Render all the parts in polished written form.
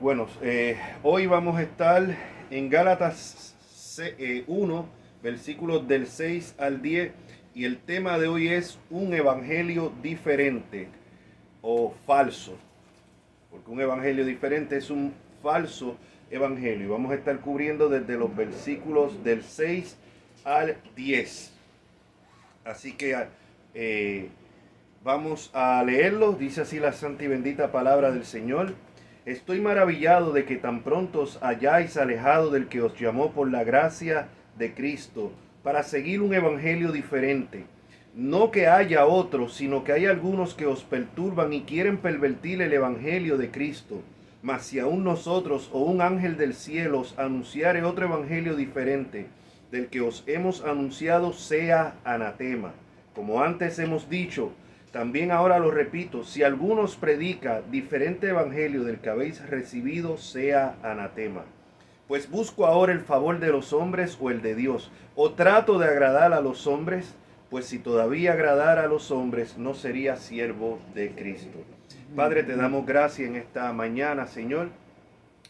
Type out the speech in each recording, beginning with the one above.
Bueno, hoy vamos a estar en Gálatas 1, versículos del 6 al 10, y el tema de hoy es un evangelio diferente o falso, porque un evangelio diferente es un falso evangelio. Y vamos a estar cubriendo desde los versículos del 6 al 10. Así que vamos a leerlo. Dice así la santa y bendita palabra del Señor. Estoy maravillado de que tan pronto os hayáis alejado del que os llamó por la gracia de Cristo para seguir un evangelio diferente. No que haya otros, sino que hay algunos que os perturban y quieren pervertir el evangelio de Cristo. Mas si aún nosotros o un ángel del cielo os anunciare otro evangelio diferente del que os hemos anunciado, sea anatema. Como antes hemos dicho, también ahora lo repito, si alguno os predica diferente evangelio del que habéis recibido, sea anatema. Pues busco ahora el favor de los hombres o el de Dios, o trato de agradar a los hombres, pues si todavía agradara a los hombres, no sería siervo de Cristo. Padre, te damos gracias en esta mañana, Señor.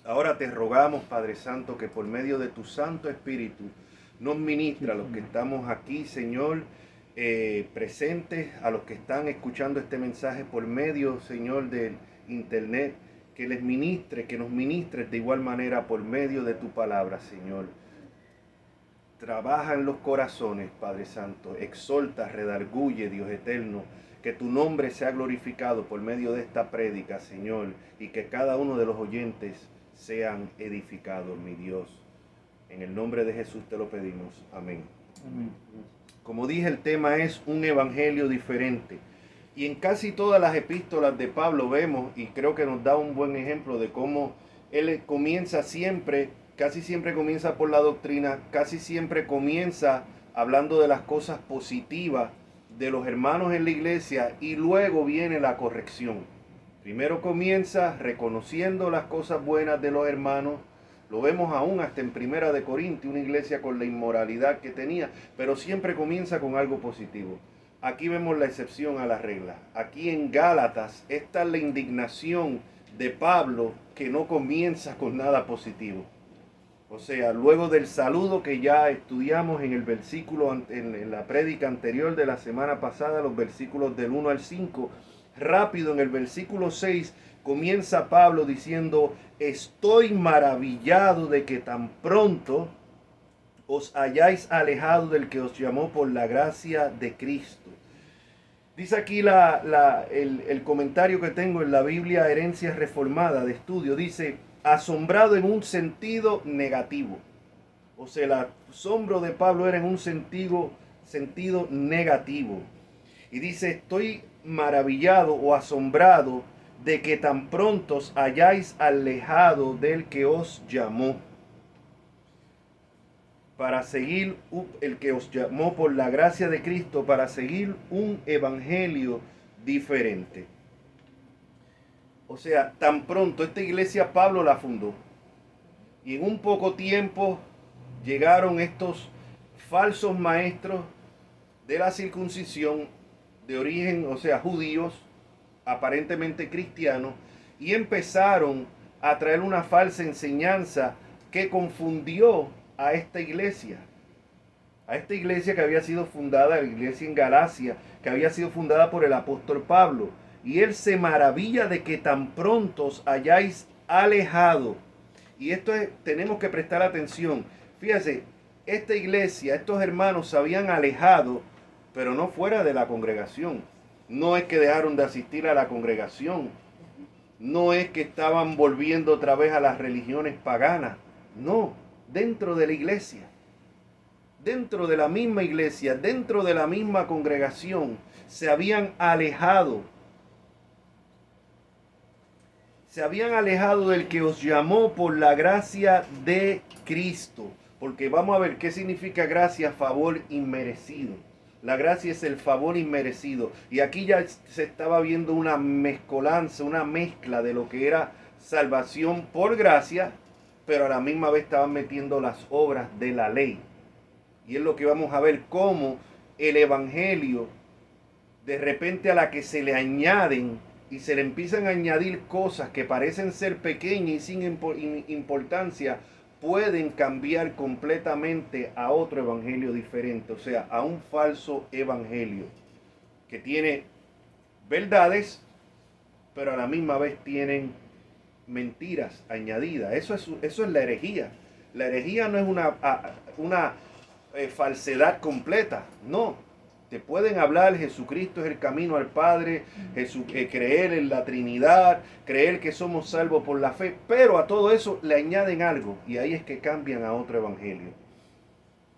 Ahora te rogamos, Padre Santo, que por medio de tu Santo Espíritu nos ministra a los que estamos aquí, Señor, presentes, a los que están escuchando este mensaje por medio, Señor, del internet, que les ministre, que nos ministres de igual manera por medio de tu palabra, Señor. Trabaja en los corazones, Padre Santo, exhorta, redarguye, Dios eterno, que tu nombre sea glorificado por medio de esta prédica, Señor, y que cada uno de los oyentes sean edificados, mi Dios. En el nombre de Jesús te lo pedimos. Amén. Amén. Como dije, el tema es un evangelio diferente. Y en casi todas las epístolas de Pablo vemos, y creo que nos da un buen ejemplo de cómo él comienza siempre, casi siempre comienza por la doctrina, casi siempre comienza hablando de las cosas positivas de los hermanos en la iglesia y luego viene la corrección. Primero comienza reconociendo las cosas buenas de los hermanos. Lo vemos aún hasta en Primera de Corintios, una iglesia con la inmoralidad que tenía, pero siempre comienza con algo positivo. Aquí vemos la excepción a la regla. Aquí en Gálatas está la indignación de Pablo, que no comienza con nada positivo. O sea, luego del saludo que ya estudiamos en el versículo, en la prédica anterior de la semana pasada, los versículos del 1 al 5, rápido en el versículo 6 comienza Pablo diciendo: estoy maravillado de que tan pronto os hayáis alejado del que os llamó por la gracia de Cristo. Dice aquí el comentario que tengo en la Biblia Herencia Reformada de Estudio, dice: asombrado en un sentido negativo. O sea, el asombro de Pablo era en un sentido negativo. Y dice: estoy maravillado o asombrado de que tan pronto os hayáis alejado del que os llamó para seguir, el que os llamó por la gracia de Cristo, para seguir un evangelio diferente. O sea, tan pronto esta iglesia Pablo la fundó, y en un poco tiempo llegaron estos falsos maestros de la circuncisión de origen, o sea, judíos, aparentemente cristianos, y empezaron a traer una falsa enseñanza que confundió a esta iglesia que había sido fundada, la iglesia en Galacia, que había sido fundada por el apóstol Pablo. Y él se maravilla de que tan pronto os hayáis alejado. Y esto tenemos que prestar atención. Fíjense, esta iglesia, estos hermanos se habían alejado, pero no fuera de la congregación. No es que dejaron de asistir a la congregación. No es que estaban volviendo otra vez a las religiones paganas. No, dentro de la iglesia. Dentro de la misma iglesia, dentro de la misma congregación, se habían alejado. Se habían alejado del que os llamó por la gracia de Cristo. Porque vamos a ver qué significa gracia, favor inmerecido. La gracia es el favor inmerecido. Y aquí ya se estaba viendo una mezcolanza, una mezcla de lo que era salvación por gracia, pero a la misma vez estaban metiendo las obras de la ley. Y es lo que vamos a ver, cómo el evangelio, de repente a la que se le añaden y se le empiezan a añadir cosas que parecen ser pequeñas y sin importancia, pueden cambiar completamente a otro evangelio diferente, o sea, a un falso evangelio que tiene verdades, pero a la misma vez tienen mentiras añadidas. Eso es la herejía. La herejía no es una falsedad completa, no. Te pueden hablar, Jesucristo es el camino al Padre, creer en la Trinidad, creer que somos salvos por la fe, pero a todo eso le añaden algo y ahí es que cambian a otro evangelio.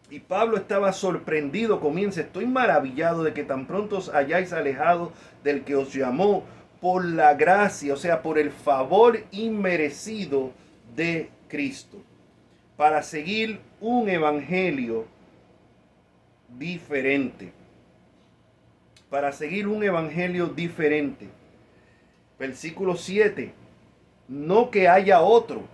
Y Pablo estaba sorprendido, comienza, estoy maravillado de que tan pronto os hayáis alejado del que os llamó por la gracia, o sea, por el favor inmerecido de Cristo, para seguir un evangelio diferente. Para seguir un evangelio diferente. Versículo 7. No que haya otro.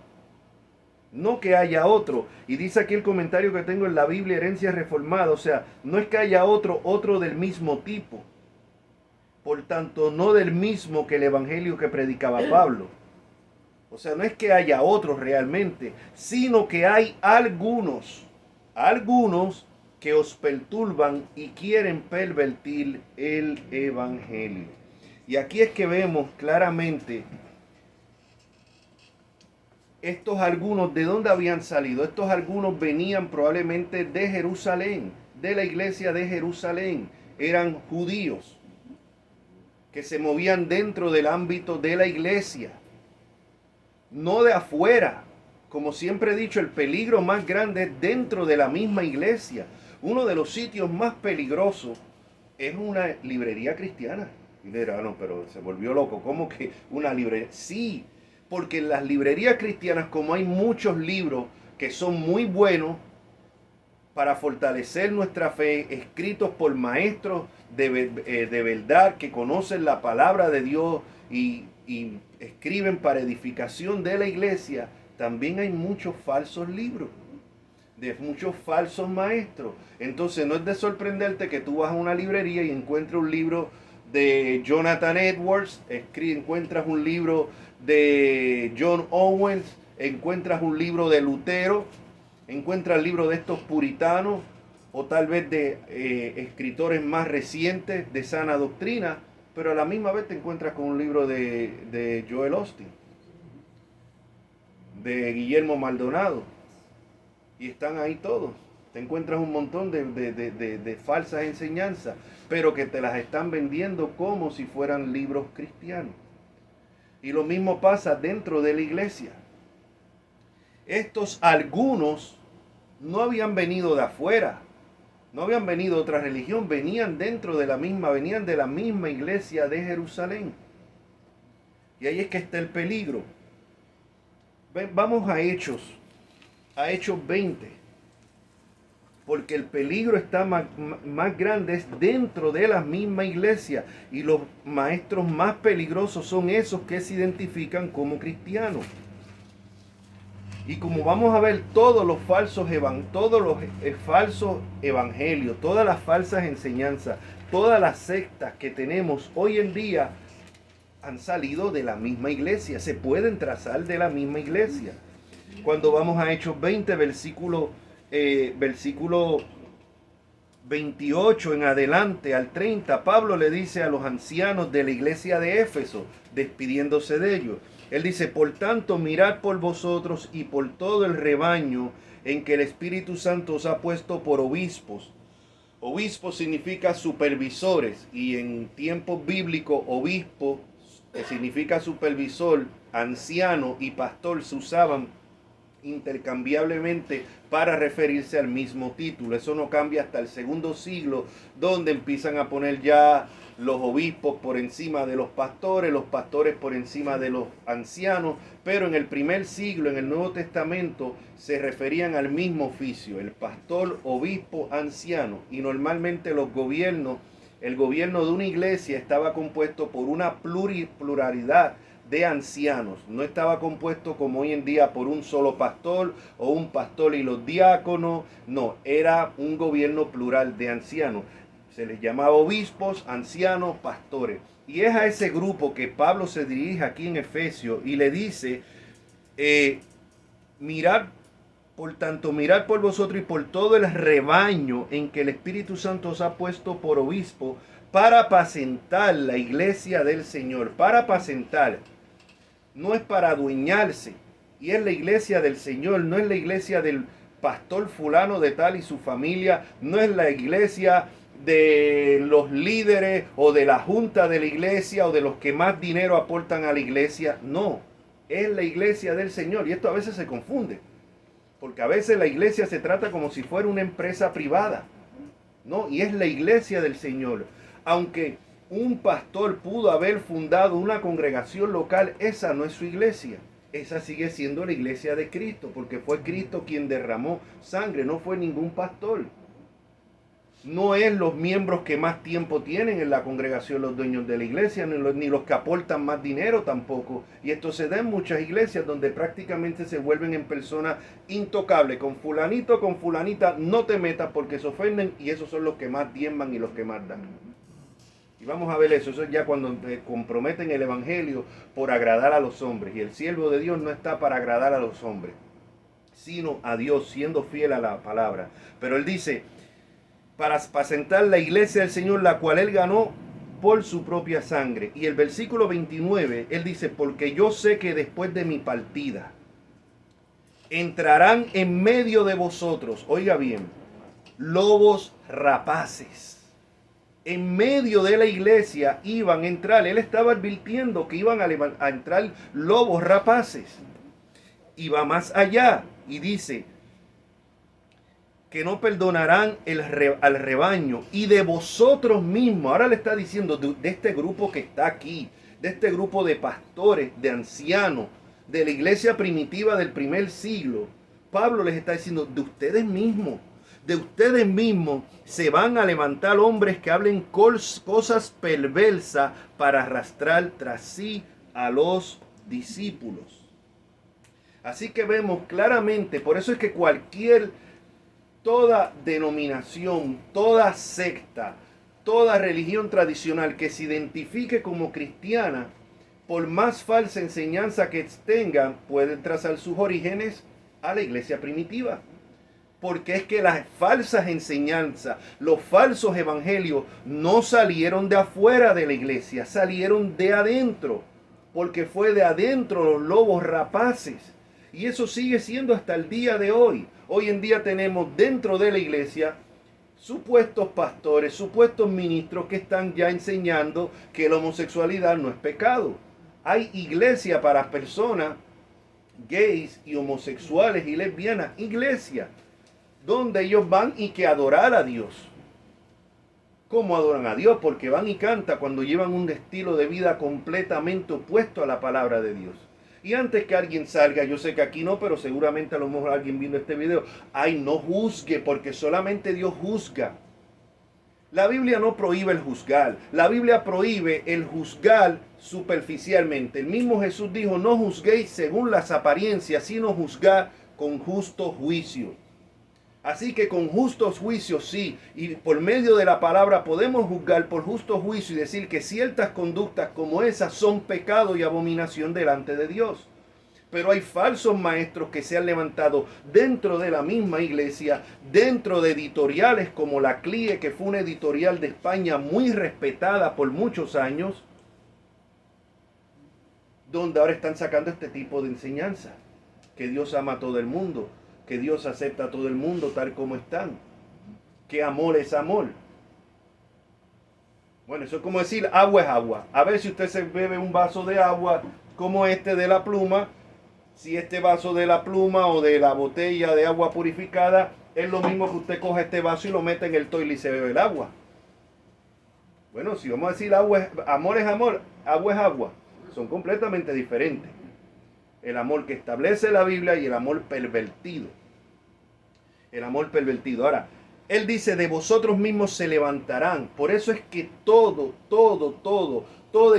No que haya otro. Y dice aquí el comentario que tengo en la Biblia, Herencia Reformada. O sea, no es que haya otro del mismo tipo. Por tanto, no del mismo que el evangelio que predicaba Pablo. O sea, no es que haya otros realmente, sino que hay algunos que os perturban y quieren pervertir el evangelio. Y aquí es que vemos claramente estos algunos, ¿de dónde habían salido? Estos algunos venían probablemente de Jerusalén, de la iglesia de Jerusalén. Eran judíos que se movían dentro del ámbito de la iglesia, no de afuera. Como siempre he dicho, el peligro más grande es dentro de la misma iglesia. Uno de los sitios más peligrosos es una librería cristiana. Y dirá, no, pero se volvió loco. ¿Cómo que una librería? Sí, porque en las librerías cristianas, como hay muchos libros que son muy buenos para fortalecer nuestra fe, escritos por maestros de verdad que conocen la palabra de Dios y escriben para edificación de la iglesia, también hay muchos falsos libros, de muchos falsos maestros. Entonces no es de sorprenderte que tú vas a una librería y encuentres un libro de Jonathan Edwards, encuentras un libro de John Owens, encuentras un libro de Lutero, encuentras el libro de estos puritanos o tal vez de escritores más recientes de sana doctrina, pero a la misma vez te encuentras con un libro de Joel Austin, de Guillermo Maldonado, y están ahí todos. Te encuentras un montón de falsas enseñanzas, pero que te las están vendiendo como si fueran libros cristianos. Y lo mismo pasa dentro de la iglesia. Estos algunos no habían venido de afuera, no habían venido de otra religión, venían venían de la misma iglesia de Jerusalén. Y ahí es que está el peligro. Vamos a Hechos 20. Porque el peligro está más grande es dentro de la misma iglesia. Y los maestros más peligrosos son esos que se identifican como cristianos. Y como vamos a ver, todos los falsos evangelios, todas las falsas enseñanzas, todas las sectas que tenemos hoy en día han salido de la misma iglesia, se pueden trazar de la misma iglesia. Cuando vamos a Hechos 20, versículo 28 en adelante al 30, Pablo le dice a los ancianos de la iglesia de Éfeso, despidiéndose de ellos. Él dice, por tanto, mirad por vosotros y por todo el rebaño en que el Espíritu Santo os ha puesto por obispos. Obispo significa supervisores, y en tiempos bíblicos, obispo significa supervisor, anciano y pastor se usaban intercambiablemente para referirse al mismo título. Eso no cambia hasta el segundo siglo, donde empiezan a poner ya los obispos por encima de los pastores por encima de los ancianos, pero en el primer siglo, en el Nuevo Testamento, se referían al mismo oficio, el pastor, obispo, anciano, y normalmente el gobierno de una iglesia estaba compuesto por una pluralidad de ancianos. No estaba compuesto como hoy en día por un solo pastor o un pastor y los diáconos. No, era un gobierno plural de ancianos. Se les llamaba obispos, ancianos, pastores. Y es a ese grupo que Pablo se dirige aquí en Efesios y le dice, mirad, por tanto, mirad por vosotros y por todo el rebaño en que el Espíritu Santo os ha puesto por obispo para apacentar la iglesia del Señor. Para apacentar, no es para adueñarse. Y es la iglesia del Señor, no es la iglesia del pastor fulano de tal y su familia, no es la iglesia de los líderes o de la junta de la iglesia o de los que más dinero aportan a la iglesia. No, es la iglesia del Señor. Y esto a veces se confunde, porque a veces la iglesia se trata como si fuera una empresa privada. No, y es la iglesia del Señor. Aunque un pastor pudo haber fundado una congregación local, esa no es su iglesia. Esa sigue siendo la iglesia de Cristo, porque fue Cristo quien derramó sangre, no fue ningún pastor. No es los miembros que más tiempo tienen en la congregación los dueños de la iglesia, ni los que aportan más dinero tampoco. Y esto se da en muchas iglesias donde prácticamente se vuelven en personas intocables. Con fulanito, con fulanita, no te metas porque se ofenden, y esos son los que más diezman y los que más dan. Y vamos a ver eso es ya cuando comprometen el evangelio por agradar a los hombres. Y el siervo de Dios no está para agradar a los hombres, sino a Dios, siendo fiel a la palabra. Pero él dice, para apacentar la iglesia del Señor, la cual él ganó por su propia sangre. Y el versículo 29, él dice, porque yo sé que después de mi partida entrarán en medio de vosotros, oiga bien, lobos rapaces. En medio de la iglesia iban a entrar, él estaba advirtiendo que iban a entrar lobos rapaces. Y va más allá y dice que no perdonarán al rebaño y de vosotros mismos. Ahora le está diciendo de este grupo que está aquí, de este grupo de pastores, de ancianos, de la iglesia primitiva del primer siglo. Pablo les está diciendo, de ustedes mismos se van a levantar hombres que hablen cosas perversas para arrastrar tras sí a los discípulos. Así que vemos claramente, por eso es que toda denominación, toda secta, toda religión tradicional que se identifique como cristiana, por más falsa enseñanza que tengan, pueden trazar sus orígenes a la iglesia primitiva. Porque es que las falsas enseñanzas, los falsos evangelios no salieron de afuera de la iglesia, salieron de adentro. Porque fue de adentro los lobos rapaces. Y eso sigue siendo hasta el día de hoy. Hoy en día tenemos dentro de la iglesia supuestos pastores, supuestos ministros que están ya enseñando que la homosexualidad no es pecado. Hay iglesia para personas gays y homosexuales y lesbianas, iglesia donde ellos van y que adorar a Dios. ¿Cómo adoran a Dios? Porque van y cantan cuando llevan un estilo de vida completamente opuesto a la palabra de Dios. Y antes que alguien salga, yo sé que aquí no, pero seguramente a lo mejor alguien viendo este video, ay, no juzgue, porque solamente Dios juzga. La Biblia no prohíbe el juzgar, la Biblia prohíbe el juzgar superficialmente. El mismo Jesús dijo, no juzguéis según las apariencias, sino juzgar con justo juicio. Así que con justos juicios sí, y por medio de la palabra podemos juzgar por justo juicio y decir que ciertas conductas como esas son pecado y abominación delante de Dios. Pero hay falsos maestros que se han levantado dentro de la misma iglesia, dentro de editoriales como la CLIE, que fue una editorial de España muy respetada por muchos años, donde ahora están sacando este tipo de enseñanza, que Dios ama a todo el mundo, que Dios acepta a todo el mundo tal como están, que amor es amor. Bueno, eso es como decir agua es agua. A ver si usted se bebe un vaso de agua como este de la pluma, si este vaso de la pluma o de la botella de agua purificada es lo mismo que usted coge este vaso y lo mete en el toile y se bebe el agua. Bueno, si vamos a decir amor es amor, agua es agua, son completamente diferentes. El amor que establece la Biblia y el amor pervertido. El amor pervertido. Ahora, él dice, de vosotros mismos se levantarán. Por eso es que toda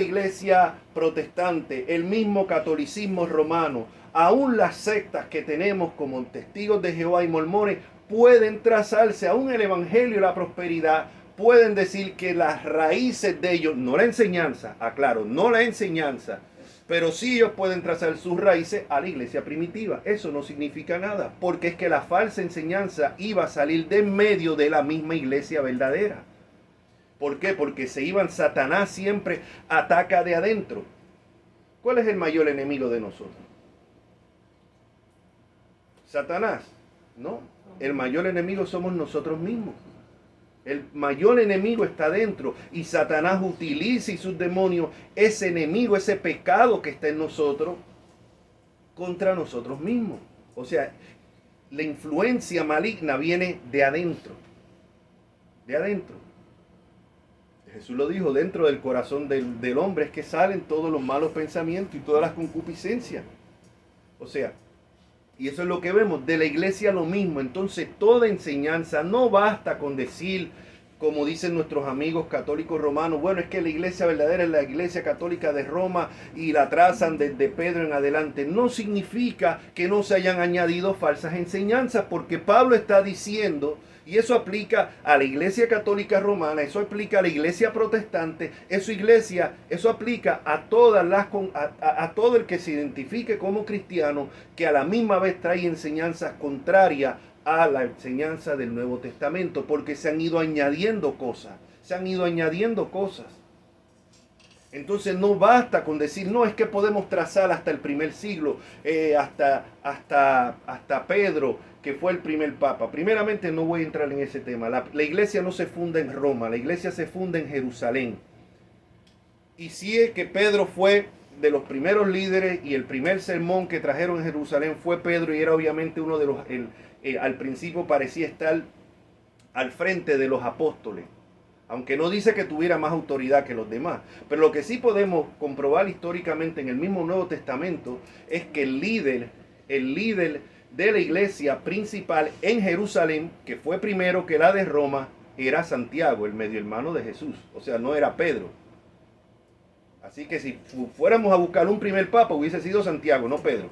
iglesia protestante, el mismo catolicismo romano, aún las sectas que tenemos como testigos de Jehová y mormones, pueden trazarse aún el evangelio y la prosperidad pueden decir que las raíces de ellos, no la enseñanza, aclaro, no la enseñanza, pero sí ellos pueden trazar sus raíces a la iglesia primitiva. Eso no significa nada, porque es que la falsa enseñanza iba a salir de en medio de la misma iglesia verdadera. ¿Por qué? Porque Satanás siempre ataca de adentro. ¿Cuál es el mayor enemigo de nosotros? Satanás, ¿no? El mayor enemigo somos nosotros mismos. El mayor enemigo está dentro y Satanás utiliza y sus demonios ese enemigo, ese pecado que está en nosotros contra nosotros mismos. O sea, la influencia maligna viene de adentro. De adentro. Jesús lo dijo, dentro del corazón del hombre es que salen todos los malos pensamientos y todas las concupiscencias. O sea, y eso es lo que vemos, de la iglesia lo mismo. Entonces toda enseñanza, no basta con decir, como dicen nuestros amigos católicos romanos, bueno, es que la iglesia verdadera es la iglesia católica de Roma y la trazan desde Pedro en adelante. No significa que no se hayan añadido falsas enseñanzas, porque Pablo está diciendo, y eso aplica a la iglesia católica romana, eso aplica a la iglesia protestante, eso aplica a todas a todo el que se identifique como cristiano, que a la misma vez trae enseñanzas contrarias a la enseñanza del Nuevo Testamento, porque se han ido añadiendo cosas, Entonces no basta con decir, no, es que podemos trazar hasta el primer siglo, hasta Pedro, que fue el primer papa. Primeramente no voy a entrar en ese tema. La iglesia no se funda en Roma, la iglesia se funda en Jerusalén. Y sí es que Pedro fue de los primeros líderes y el primer sermón que trajeron en Jerusalén fue Pedro y era obviamente uno de los, al principio parecía estar al frente de los apóstoles. Aunque no dice que tuviera más autoridad que los demás. Pero lo que sí podemos comprobar históricamente en el mismo Nuevo Testamento es que el líder de la iglesia principal en Jerusalén, que fue primero que la de Roma, era Santiago, el medio hermano de Jesús. O sea, no era Pedro. Así que si fuéramos a buscar un primer papa, hubiese sido Santiago, no Pedro.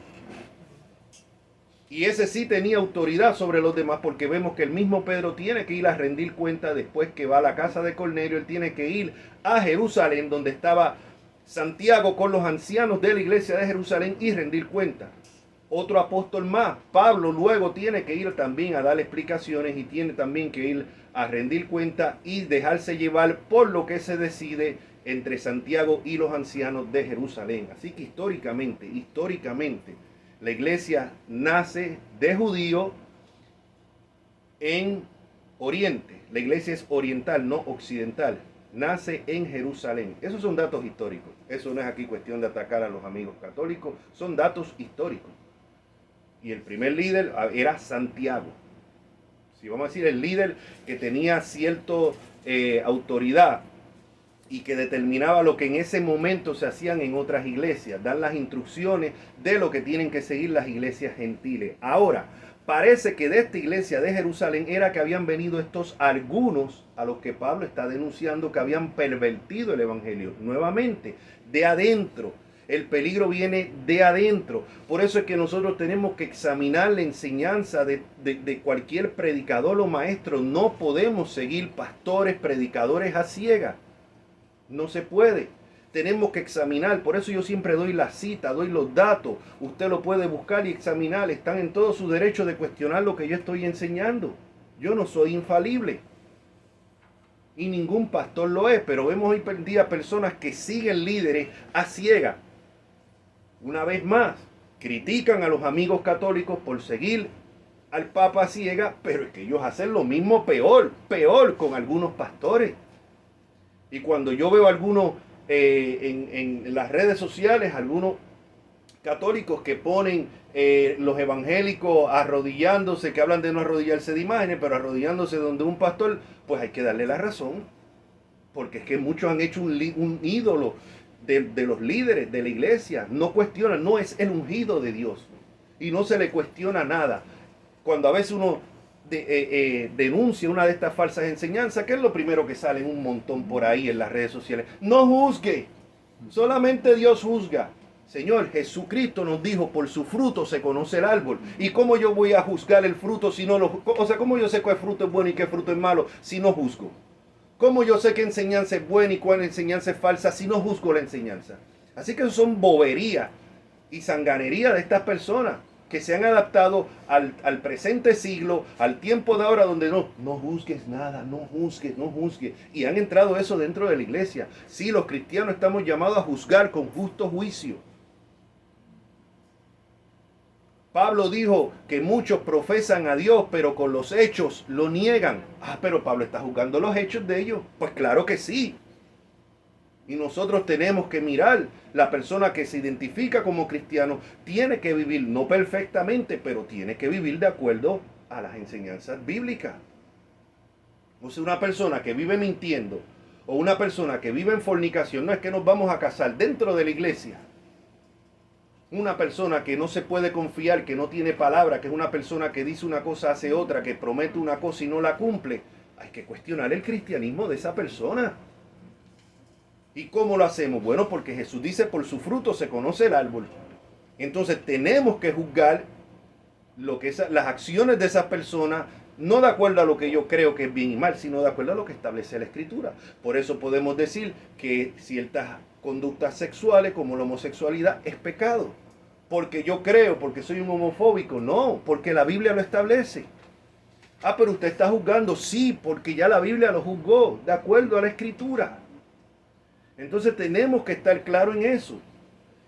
Y ese sí tenía autoridad sobre los demás, porque vemos que el mismo Pedro tiene que ir a rendir cuenta después que va a la casa de Cornelio. Él tiene que ir a Jerusalén, donde estaba Santiago con los ancianos de la iglesia de Jerusalén, y rendir cuenta. Otro apóstol más, Pablo, luego tiene que ir también a dar explicaciones y tiene también que ir a rendir cuenta y dejarse llevar por lo que se decide entre Santiago y los ancianos de Jerusalén. Así que históricamente, la iglesia nace de judío en Oriente. La iglesia es oriental, no occidental. Nace en Jerusalén. Esos son datos históricos. Eso no es aquí cuestión de atacar a los amigos católicos. Son datos históricos. Y el primer líder era Santiago. Si vamos a decir el líder que tenía cierta autoridad y que determinaba lo que en ese momento se hacían en otras iglesias, dar las instrucciones de lo que tienen que seguir las iglesias gentiles. Ahora, parece que de esta iglesia de Jerusalén era que habían venido estos algunos a los que Pablo está denunciando que habían pervertido el evangelio. Nuevamente, de adentro. El peligro viene de adentro. Por eso es que nosotros tenemos que examinar la enseñanza de cualquier predicador o maestro. No podemos seguir pastores, predicadores a ciegas. No se puede. Tenemos que examinar. Por eso yo siempre doy la cita, doy los datos. Usted lo puede buscar y examinar. Están en todo su derecho de cuestionar lo que yo estoy enseñando. Yo no soy infalible. Y ningún pastor lo es. Pero vemos hoy en día personas que siguen líderes a ciegas. Una vez más, critican a los amigos católicos por seguir al Papa a ciegas. Pero es que ellos hacen lo mismo peor con algunos pastores. Y cuando yo veo algunos en las redes sociales, algunos católicos que ponen los evangélicos arrodillándose, que hablan de no arrodillarse de imágenes, pero arrodillándose donde un pastor, pues hay que darle la razón. Porque es que muchos han hecho un ídolo de los líderes de la iglesia. No cuestionan, no es el ungido de Dios. Y no se le cuestiona nada. Cuando a veces uno denuncia una de estas falsas enseñanzas, que es lo primero que sale en un montón por ahí en las redes sociales. No juzgue, solamente Dios juzga. Señor, Jesucristo nos dijo, por su fruto se conoce el árbol. ¿Y cómo yo voy a juzgar el fruto si no lo... O sea, cómo yo sé cuál fruto es bueno y qué fruto es malo si no juzgo? ¿Cómo yo sé qué enseñanza es buena y cuál enseñanza es falsa si no juzgo la enseñanza? Así que eso son boberías y sanganería de estas personas que se han adaptado al presente siglo, al tiempo de ahora donde no juzgues nada, no juzgues, no juzgues. Y han entrado eso dentro de la iglesia. Sí, los cristianos estamos llamados a juzgar con justo juicio. Pablo dijo que muchos profesan a Dios, pero con los hechos lo niegan. Ah, pero Pablo está juzgando los hechos de ellos. Pues claro que sí. Y nosotros tenemos que mirar, la persona que se identifica como cristiano tiene que vivir, no perfectamente, pero tiene que vivir de acuerdo a las enseñanzas bíblicas. O sea, una persona que vive mintiendo o una persona que vive en fornicación, no es que nos vamos a casar dentro de la iglesia. Una persona que no se puede confiar, que no tiene palabra, que es una persona que dice una cosa, hace otra, que promete una cosa y no la cumple. Hay que cuestionar el cristianismo de esa persona. ¿Y cómo lo hacemos? Bueno, porque Jesús dice, por su fruto se conoce el árbol. Entonces tenemos que juzgar las acciones de esas personas, no de acuerdo a lo que yo creo que es bien y mal, sino de acuerdo a lo que establece la Escritura. Por eso podemos decir que ciertas conductas sexuales, como la homosexualidad, es pecado. Porque yo creo, porque soy un homofóbico. No, porque la Biblia lo establece. Ah, pero usted está juzgando. Sí, porque ya la Biblia lo juzgó, de acuerdo a la Escritura. Entonces tenemos que estar claros en eso.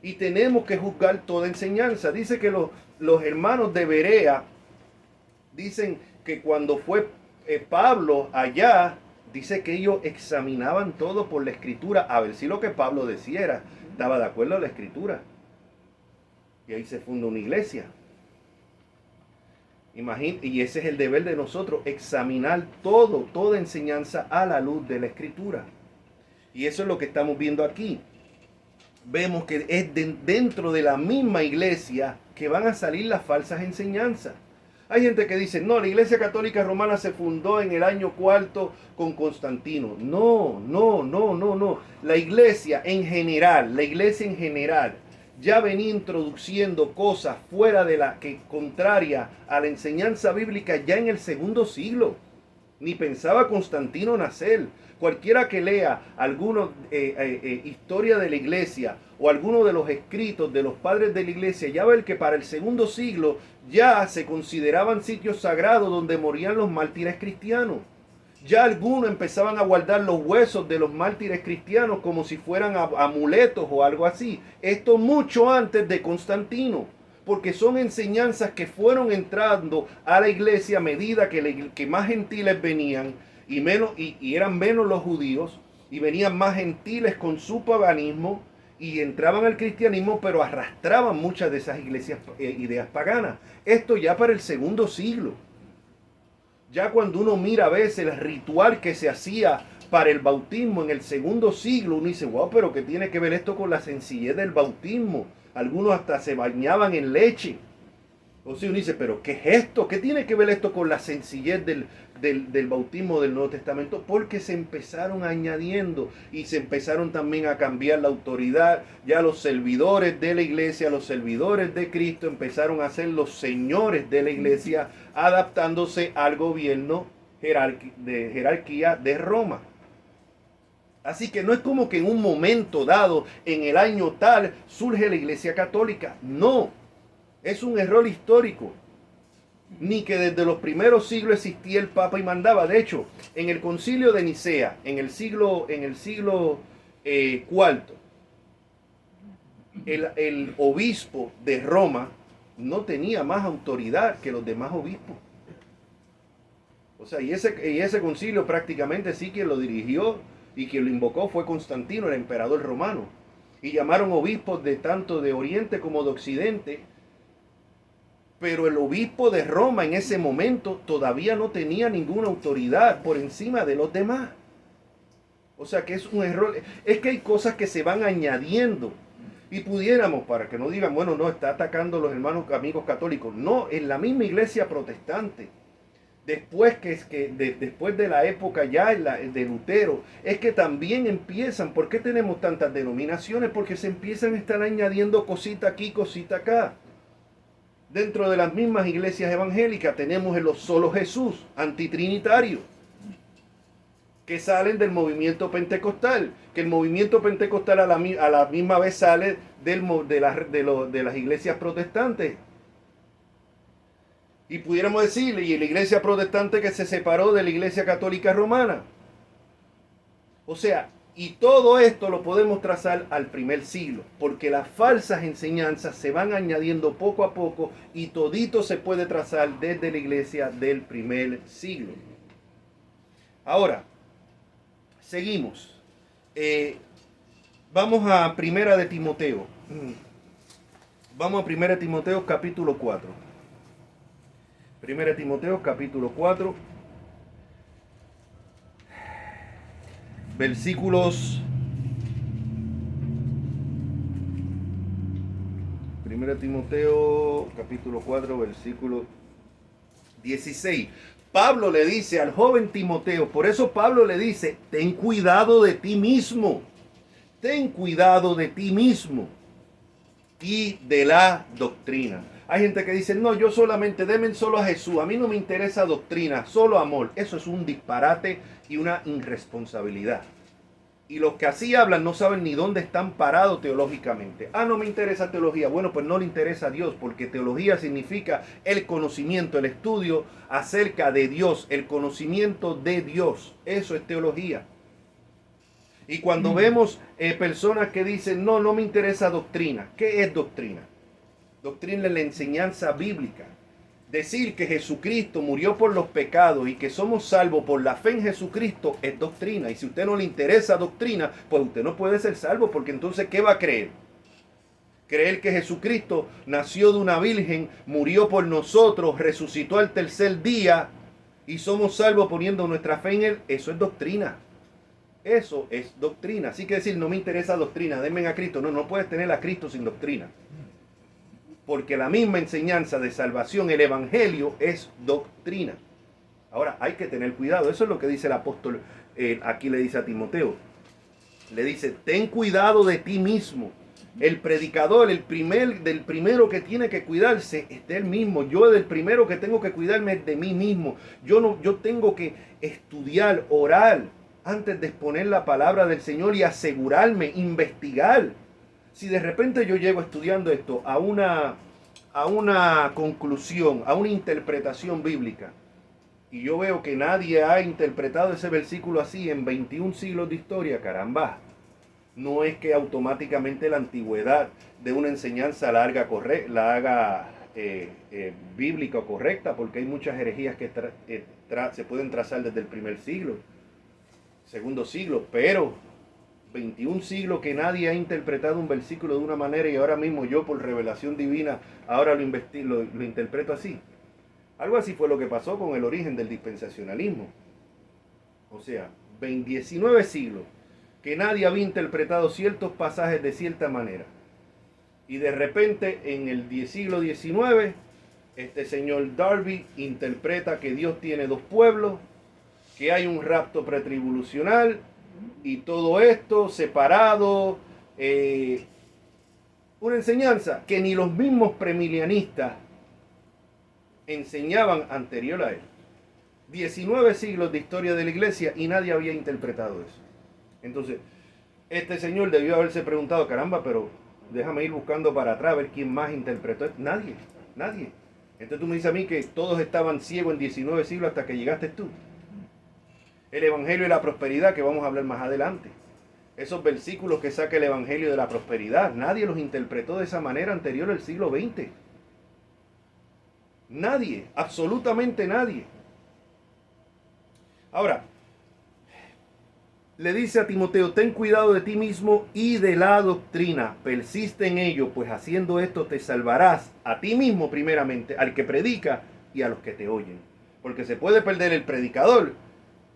Y tenemos que juzgar toda enseñanza. Dice que los hermanos de Berea dicen que cuando fue Pablo allá, dice que ellos examinaban todo por la Escritura, a ver si lo que Pablo decía estaba de acuerdo a la Escritura. Y ahí se funda una iglesia. Y ese es el deber de nosotros, examinar toda enseñanza a la luz de la Escritura. Y eso es lo que estamos viendo aquí. Vemos que es dentro de la misma iglesia que van a salir las falsas enseñanzas. Hay gente que dice, no, la Iglesia Católica Romana se fundó en el año 4 con Constantino. No. La iglesia en general ya venía introduciendo cosas fuera de la que contraria a la enseñanza bíblica ya en el segundo siglo. Ni pensaba Constantino nacer. Cualquiera que lea alguna historia de la iglesia o alguno de los escritos de los padres de la iglesia, ya ve que para el segundo siglo ya se consideraban sitios sagrados donde morían los mártires cristianos. Ya algunos empezaban a guardar los huesos de los mártires cristianos como si fueran amuletos o algo así. Esto mucho antes de Constantino, porque son enseñanzas que fueron entrando a la iglesia a medida que más gentiles venían y eran menos los judíos, y venían más gentiles con su paganismo y entraban al cristianismo, pero arrastraban muchas de esas ideas paganas. Esto ya para el segundo siglo. Ya cuando uno mira a veces el ritual que se hacía para el bautismo en el segundo siglo, uno dice, wow, pero ¿qué tiene que ver esto con la sencillez del bautismo? Algunos hasta se bañaban en leche. O sea, uno dice, pero ¿qué es esto? ¿Qué tiene que ver esto con la sencillez del bautismo del Nuevo Testamento? Porque se empezaron añadiendo y se empezaron también a cambiar la autoridad. Ya los servidores de la iglesia, los servidores de Cristo empezaron a ser los señores de la iglesia, adaptándose al gobierno de jerarquía de Roma. Así que no es como que en un momento dado, en el año tal, surge la iglesia católica. No. Es un error histórico. Ni que desde los primeros siglos existía el Papa y mandaba. De hecho, en el Concilio de Nicea, en el siglo IV, el obispo de Roma no tenía más autoridad que los demás obispos. O sea, y ese concilio prácticamente sí quien lo dirigió y quien lo invocó fue Constantino, el emperador romano. Y llamaron obispos de tanto de Oriente como de Occidente. Pero el obispo de Roma en ese momento todavía no tenía ninguna autoridad por encima de los demás. O sea que es un error. Es que hay cosas que se van añadiendo. Y pudiéramos, para que no digan, bueno, no, está atacando a los hermanos amigos católicos. No, en la misma iglesia protestante. Después después de la época ya de Lutero, es que también empiezan. ¿Por qué tenemos tantas denominaciones? Porque se empiezan a estar añadiendo cosita aquí, cosita acá. Dentro de las mismas iglesias evangélicas tenemos el solo Jesús, antitrinitario. que salen del movimiento pentecostal, que el movimiento pentecostal a la misma vez sale de las iglesias protestantes. Y pudiéramos decirle, y la iglesia protestante que se separó de la iglesia católica romana. O sea, y todo esto lo podemos trazar al primer siglo, porque las falsas enseñanzas se van añadiendo poco a poco y todito se puede trazar desde la iglesia del primer siglo. Ahora, seguimos. Vamos a Primera de Timoteo. Vamos a Primera de Timoteo capítulo 4. Primera de Timoteo capítulo 4. Versículos. Primera de Timoteo capítulo 4 versículo 16. Pablo le dice al joven Timoteo, por eso Pablo le dice, ten cuidado de ti mismo. Ten cuidado de ti mismo y de la doctrina. Hay gente que dice, no, yo solamente, denme solo a Jesús, a mí no me interesa doctrina, solo amor. Eso es un disparate y una irresponsabilidad. Y los que así hablan no saben ni dónde están parados teológicamente. Ah, no me interesa teología. Bueno, pues no le interesa a Dios, porque teología significa el conocimiento, el estudio acerca de Dios, el conocimiento de Dios. Eso es teología. Y cuando vemos personas que dicen, no, no me interesa doctrina. ¿Qué es doctrina? Doctrina es la enseñanza bíblica. Decir que Jesucristo murió por los pecados y que somos salvos por la fe en Jesucristo es doctrina. Y si a usted no le interesa doctrina, pues usted no puede ser salvo, porque entonces ¿qué va a creer? Creer que Jesucristo nació de una virgen, murió por nosotros, resucitó al tercer día y somos salvos poniendo nuestra fe en Él. Eso es doctrina. Eso es doctrina. Así que decir, no me interesa doctrina, denme a Cristo. No, no puedes tener a Cristo sin doctrina. Porque la misma enseñanza de salvación, el evangelio, es doctrina. Ahora, hay que tener cuidado. Eso es lo que dice el apóstol, aquí le dice a Timoteo. Le dice, ten cuidado de ti mismo. El predicador, del primero que tiene que cuidarse es de él mismo. Yo del primero que tengo que cuidarme es de mí mismo. Yo tengo que estudiar, orar, antes de exponer la palabra del Señor y asegurarme, investigar. Si de repente yo llego estudiando esto a una conclusión, a una interpretación bíblica, y yo veo que nadie ha interpretado ese versículo así en 21 siglos de historia, caramba, no es que automáticamente la antigüedad de una enseñanza la haga bíblica o correcta, porque hay muchas herejías que se pueden trazar desde el primer siglo, segundo siglo, pero 21 siglos que nadie ha interpretado un versículo de una manera y ahora mismo yo por revelación divina ahora lo interpreto así. Algo así fue lo que pasó con el origen del dispensacionalismo. O sea, 19 siglos que nadie había interpretado ciertos pasajes de cierta manera. Y de repente en el siglo XIX, este señor Darby interpreta que Dios tiene dos pueblos, que hay un rapto pretribulacional, y todo esto separado, una enseñanza que ni los mismos premilianistas enseñaban anterior a él. 19 siglos de historia de la iglesia y nadie había interpretado eso. Entonces, este señor debió haberse preguntado, caramba, pero déjame ir buscando para atrás a ver quién más interpretó. Nadie. Entonces tú me dices a mí que todos estaban ciegos en 19 siglos hasta que llegaste tú. El evangelio de la prosperidad, que vamos a hablar más adelante. Esos versículos que saca el evangelio de la prosperidad, nadie los interpretó de esa manera anterior al siglo XX. Nadie, absolutamente nadie. Ahora, le dice a Timoteo, ten cuidado de ti mismo y de la doctrina, persiste en ello, pues haciendo esto te salvarás a ti mismo primeramente, al que predica y a los que te oyen. Porque se puede perder el predicador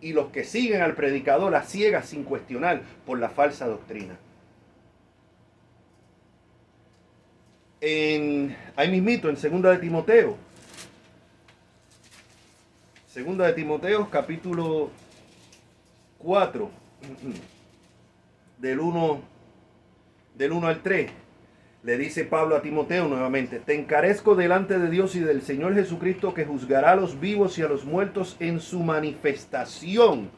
y los que siguen al predicador a ciegas sin cuestionar por la falsa doctrina. Ahí mismito, en 2 de Timoteo. 2 de Timoteo, capítulo 4, del 1 al 3. Le dice Pablo a Timoteo nuevamente, te encarezco delante de Dios y del Señor Jesucristo, que juzgará a los vivos y a los muertos en su manifestación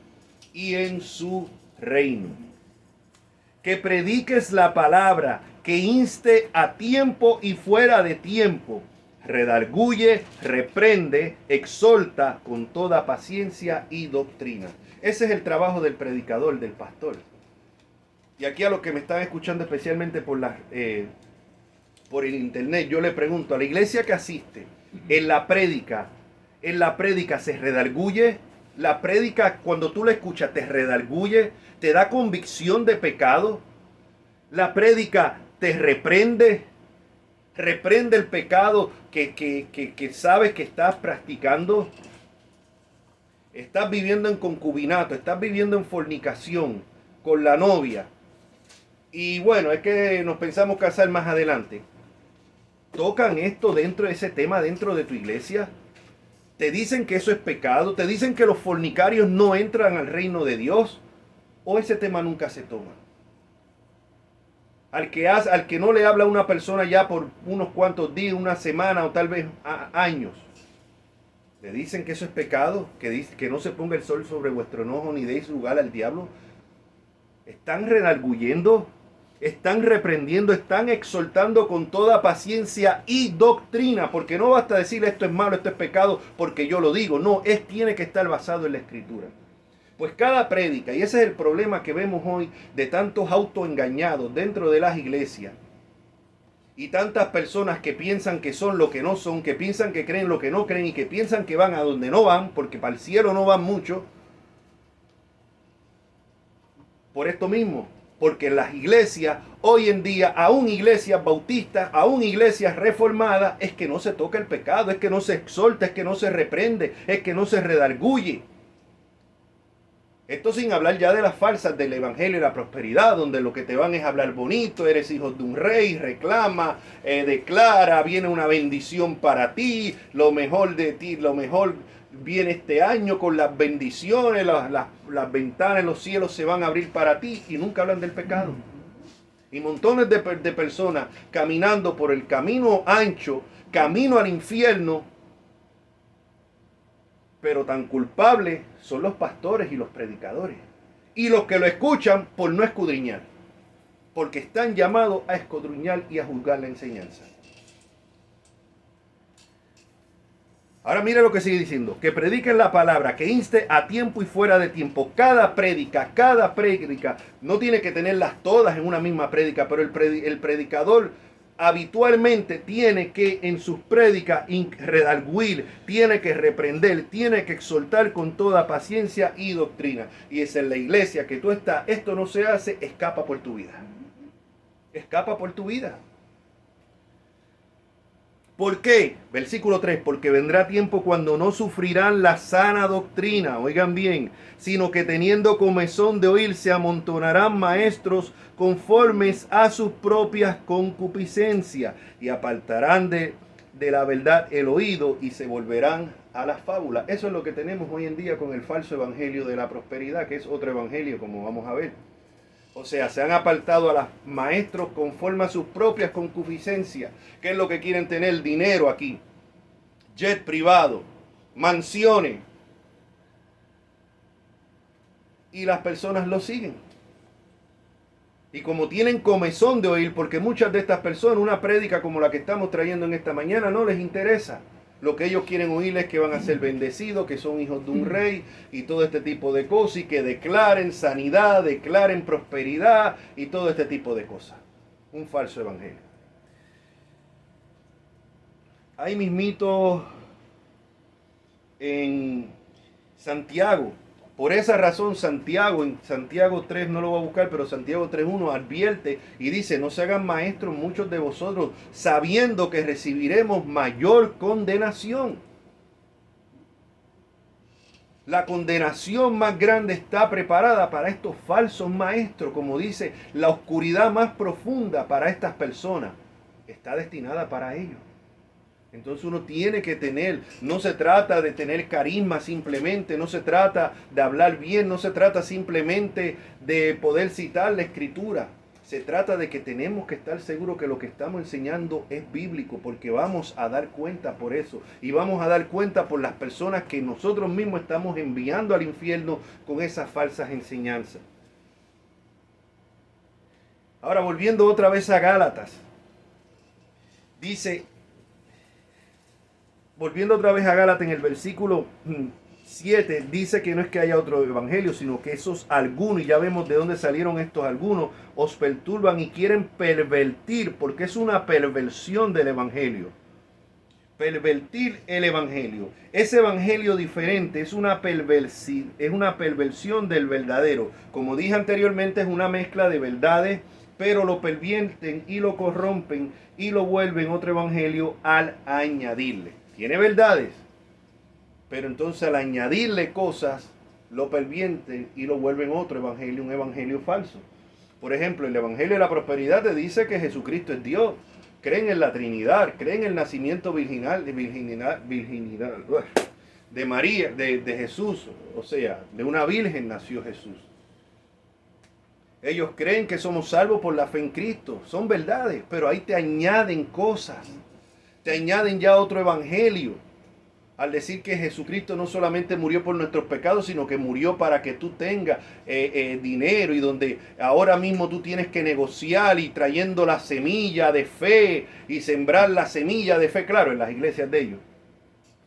y en su reino. Que prediques la palabra, que inste a tiempo y fuera de tiempo. Redarguye, reprende, exhorta con toda paciencia y doctrina. Ese es el trabajo del predicador, del pastor. Y aquí a los que me están escuchando especialmente por el internet, yo le pregunto, a la iglesia que asiste, en la prédica se redarguye. La prédica, cuando tú la escuchas, te redarguye, te da convicción de pecado. La prédica te reprende el pecado que sabes que estás practicando. Estás viviendo en concubinato, estás viviendo en fornicación con la novia. Y bueno, es que nos pensamos casar más adelante. ¿Tocan esto dentro de ese tema, dentro de tu iglesia? ¿Te dicen que eso es pecado? ¿Te dicen que los fornicarios no entran al reino de Dios? ¿O ese tema nunca se toma? Al que no le habla a una persona ya por unos cuantos días, una semana o tal vez años, ¿le dicen que eso es pecado? Que no se ponga el sol sobre vuestro enojo ni deis lugar al diablo. Están redarguyendo, están reprendiendo, están exhortando con toda paciencia y doctrina, porque no basta decir esto es malo, esto es pecado, porque yo lo digo. No, tiene que estar basado en la Escritura. Pues cada prédica, y ese es el problema que vemos hoy de tantos autoengañados dentro de las iglesias, y tantas personas que piensan que son lo que no son, que piensan que creen lo que no creen, y que piensan que van a donde no van, porque para el cielo no van mucho, por esto mismo. Porque en las iglesias, hoy en día, aún iglesias bautistas, aún iglesias reformadas, es que no se toca el pecado, es que no se exhorta, es que no se reprende, es que no se redarguye. Esto sin hablar ya de las falsas del evangelio y la prosperidad, donde lo que te van es hablar bonito, eres hijo de un rey, reclama, declara, viene una bendición para ti, lo mejor de ti, lo mejor viene este año con las bendiciones, las ventanas en los cielos se van a abrir para ti, y nunca hablan del pecado. Y montones de personas caminando por el camino ancho, camino al infierno, pero tan culpables son los pastores y los predicadores. Y los que lo escuchan por no escudriñar. Porque están llamados a escudriñar y a juzgar la enseñanza. Ahora mire lo que sigue diciendo. Que prediquen la palabra, que inste a tiempo y fuera de tiempo. Cada prédica, no tiene que tenerlas todas en una misma prédica, pero el predicador habitualmente tiene que en sus prédicas redarguir, tiene que reprender, tiene que exhortar con toda paciencia y doctrina. Y es en la iglesia que tú estás, esto no se hace, escapa por tu vida. Escapa por tu vida. ¿Por qué? Versículo 3, porque vendrá tiempo cuando no sufrirán la sana doctrina, oigan bien, sino que teniendo comezón de oír se amontonarán maestros conformes a sus propias concupiscencias y apartarán de la verdad el oído y se volverán a las fábulas. Eso es lo que tenemos hoy en día con el falso evangelio de la prosperidad, que es otro evangelio como vamos a ver. O sea, se han apartado a los maestros conforme a sus propias concupiscencias. ¿Qué es lo que quieren tener? Dinero aquí. Jet privado. Mansiones. Y las personas lo siguen. Y como tienen comezón de oír, porque muchas de estas personas, una prédica como la que estamos trayendo en esta mañana, no les interesa. Lo que ellos quieren oír es que van a ser bendecidos, que son hijos de un rey y todo este tipo de cosas, y que declaren sanidad, declaren prosperidad y todo este tipo de cosas. Un falso evangelio. Hay mismito en Santiago. Por esa razón Santiago, en Santiago 3, no lo voy a buscar, pero Santiago 3.1 advierte y dice, no se hagan maestros muchos de vosotros, sabiendo que recibiremos mayor condenación. La condenación más grande está preparada para estos falsos maestros, como dice, la oscuridad más profunda para estas personas está destinada para ellos. Entonces uno tiene que tener, no se trata de tener carisma simplemente, no se trata de hablar bien, no se trata simplemente de poder citar la escritura. Se trata de que tenemos que estar seguros que lo que estamos enseñando es bíblico, porque vamos a dar cuenta por eso. Y vamos a dar cuenta por las personas que nosotros mismos estamos enviando al infierno con esas falsas enseñanzas. Ahora, volviendo otra vez a Gálatas. Dice, volviendo otra vez a Gálatas en el versículo 7, dice que no es que haya otro evangelio, sino que esos algunos, y ya vemos de dónde salieron estos algunos, os perturban y quieren pervertir, porque es una perversión del evangelio. Pervertir el evangelio. Ese evangelio diferente es una perversión del verdadero. Como dije anteriormente, es una mezcla de verdades, pero lo pervierten y lo corrompen y lo vuelven otro evangelio al añadirle. Tiene verdades, pero entonces al añadirle cosas, lo pervierten y lo vuelven otro evangelio, un evangelio falso. Por ejemplo, el evangelio de la prosperidad te dice que Jesucristo es Dios. Creen en la Trinidad, creen en el nacimiento virginal de María, de Jesús. O sea, de una virgen nació Jesús. Ellos creen que somos salvos por la fe en Cristo. Son verdades, pero ahí te añaden cosas. Te añaden ya otro evangelio. Al decir que Jesucristo no solamente murió por nuestros pecados, sino que murió para que tú tengas dinero, y donde ahora mismo tú tienes que negociar y trayendo la semilla de fe y sembrar la semilla de fe, claro, en las iglesias de ellos.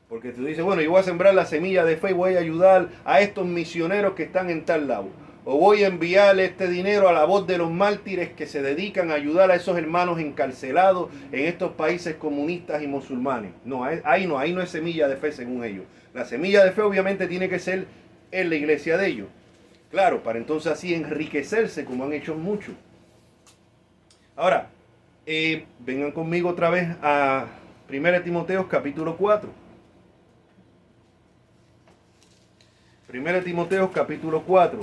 Porque tú dices, bueno, yo voy a sembrar la semilla de fe y voy a ayudar a estos misioneros que están en tal lado. O voy a enviarle este dinero a la voz de los mártires que se dedican a ayudar a esos hermanos encarcelados en estos países comunistas y musulmanes. No, ahí no es semilla de fe según ellos. La semilla de fe obviamente tiene que ser en la iglesia de ellos. Claro, para entonces así enriquecerse como han hecho muchos. Ahora, vengan conmigo otra vez a 1 Timoteo capítulo 4. 1 Timoteo capítulo 4.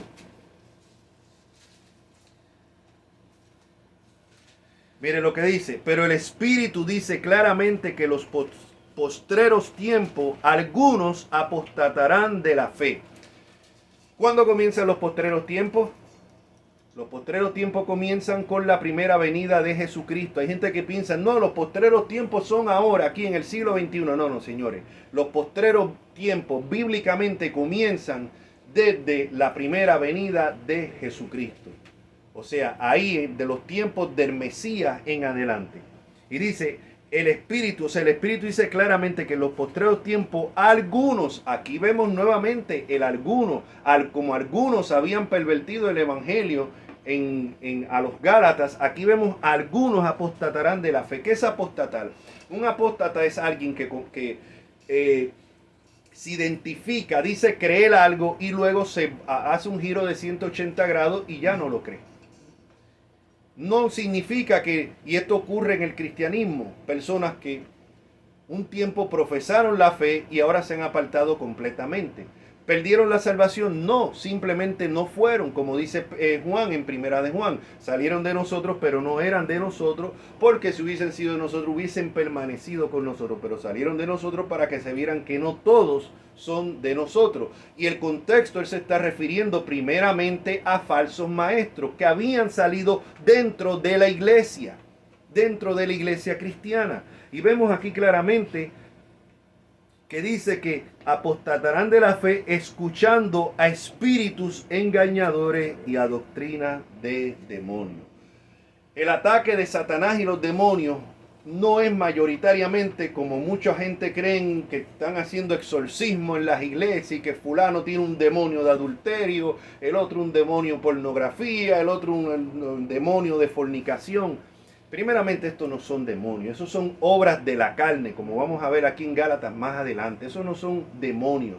Mire lo que dice, pero el Espíritu dice claramente que los postreros tiempos, algunos apostatarán de la fe. ¿Cuándo comienzan los postreros tiempos? Los postreros tiempos comienzan con la primera venida de Jesucristo. Hay gente que piensa, no, los postreros tiempos son ahora, aquí en el siglo XXI. No, señores. Los postreros tiempos bíblicamente comienzan desde la primera venida de Jesucristo. O sea, ahí de los tiempos del Mesías en adelante. Y dice, el Espíritu dice claramente que en los postreros tiempos, algunos, aquí vemos nuevamente el alguno, como algunos habían pervertido el Evangelio a los Gálatas, aquí vemos algunos apostatarán de la fe. ¿Qué es apostatar? Un apóstata es alguien que se identifica, dice creer algo y luego se hace un giro de 180 grados y ya no lo cree. No significa que, y esto ocurre en el cristianismo, personas que un tiempo profesaron la fe y ahora se han apartado completamente. ¿Perdieron la salvación? No, simplemente no fueron, como dice Juan en Primera de Juan. Salieron de nosotros, pero no eran de nosotros, porque si hubiesen sido de nosotros, hubiesen permanecido con nosotros. Pero salieron de nosotros para que se vieran que no todos son de nosotros. Y el contexto, él se está refiriendo primeramente a falsos maestros que habían salido dentro de la iglesia cristiana. Y vemos aquí claramente que dice que apostatarán de la fe escuchando a espíritus engañadores y a doctrina de demonios. El ataque de Satanás y los demonios no es mayoritariamente como mucha gente creen que están haciendo exorcismo en las iglesias y que fulano tiene un demonio de adulterio, el otro un demonio de pornografía, el otro un demonio de fornicación. Primeramente, estos no son demonios, esos son obras de la carne, como vamos a ver aquí en Gálatas más adelante. Esos no son demonios,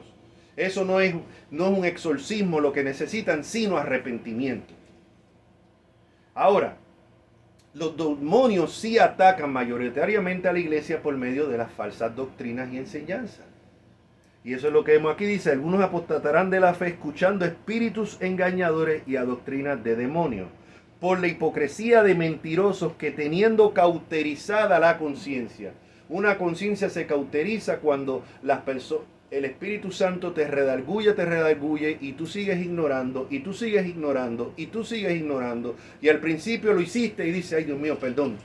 eso no es un exorcismo lo que necesitan, sino arrepentimiento. Ahora, los demonios sí atacan mayoritariamente a la iglesia por medio de las falsas doctrinas y enseñanzas. Y eso es lo que vemos aquí, dice, algunos apostatarán de la fe escuchando espíritus engañadores y a doctrinas de demonios, por la hipocresía de mentirosos que teniendo cauterizada la conciencia. Una conciencia se cauteriza cuando las personas, el Espíritu Santo te redarguye y tú sigues ignorando, y tú sigues ignorando, y tú sigues ignorando. Y al principio lo hiciste y dices, ay Dios mío, perdón.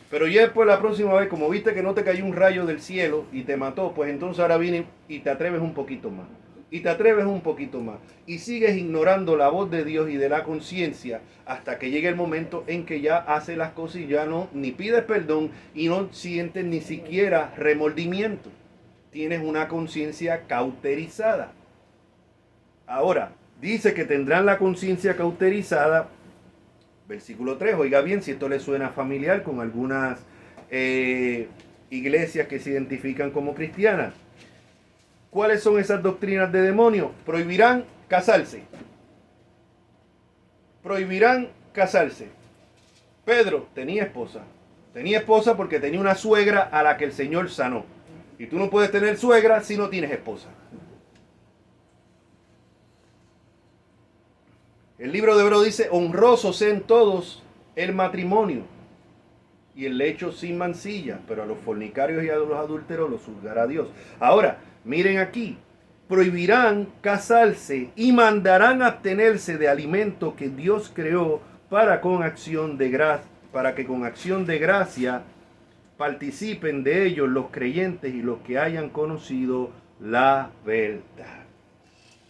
Pero ya después la próxima vez, como viste que no te cayó un rayo del cielo y te mató, pues entonces ahora viene y te atreves un poquito más. Y te atreves un poquito más. Y sigues ignorando la voz de Dios y de la conciencia hasta que llegue el momento en que ya haces las cosas y ya no, ni pides perdón y no sientes ni siquiera remordimiento. Tienes una conciencia cauterizada. Ahora, dice que tendrán la conciencia cauterizada. Versículo 3, oiga bien si esto le suena familiar con algunas iglesias que se identifican como cristianas. ¿Cuáles son esas doctrinas de demonio? Prohibirán casarse. Prohibirán casarse. Pedro tenía esposa. Tenía esposa porque tenía una suegra a la que el Señor sanó. Y tú no puedes tener suegra si no tienes esposa. El libro de Hebreos dice, honrosos sean todos el matrimonio y el lecho sin mancilla, pero a los fornicarios y a los adúlteros los juzgará Dios. Ahora, miren aquí, prohibirán casarse y mandarán abstenerse de alimento que Dios creó para que con acción de gracia participen de ellos los creyentes y los que hayan conocido la verdad.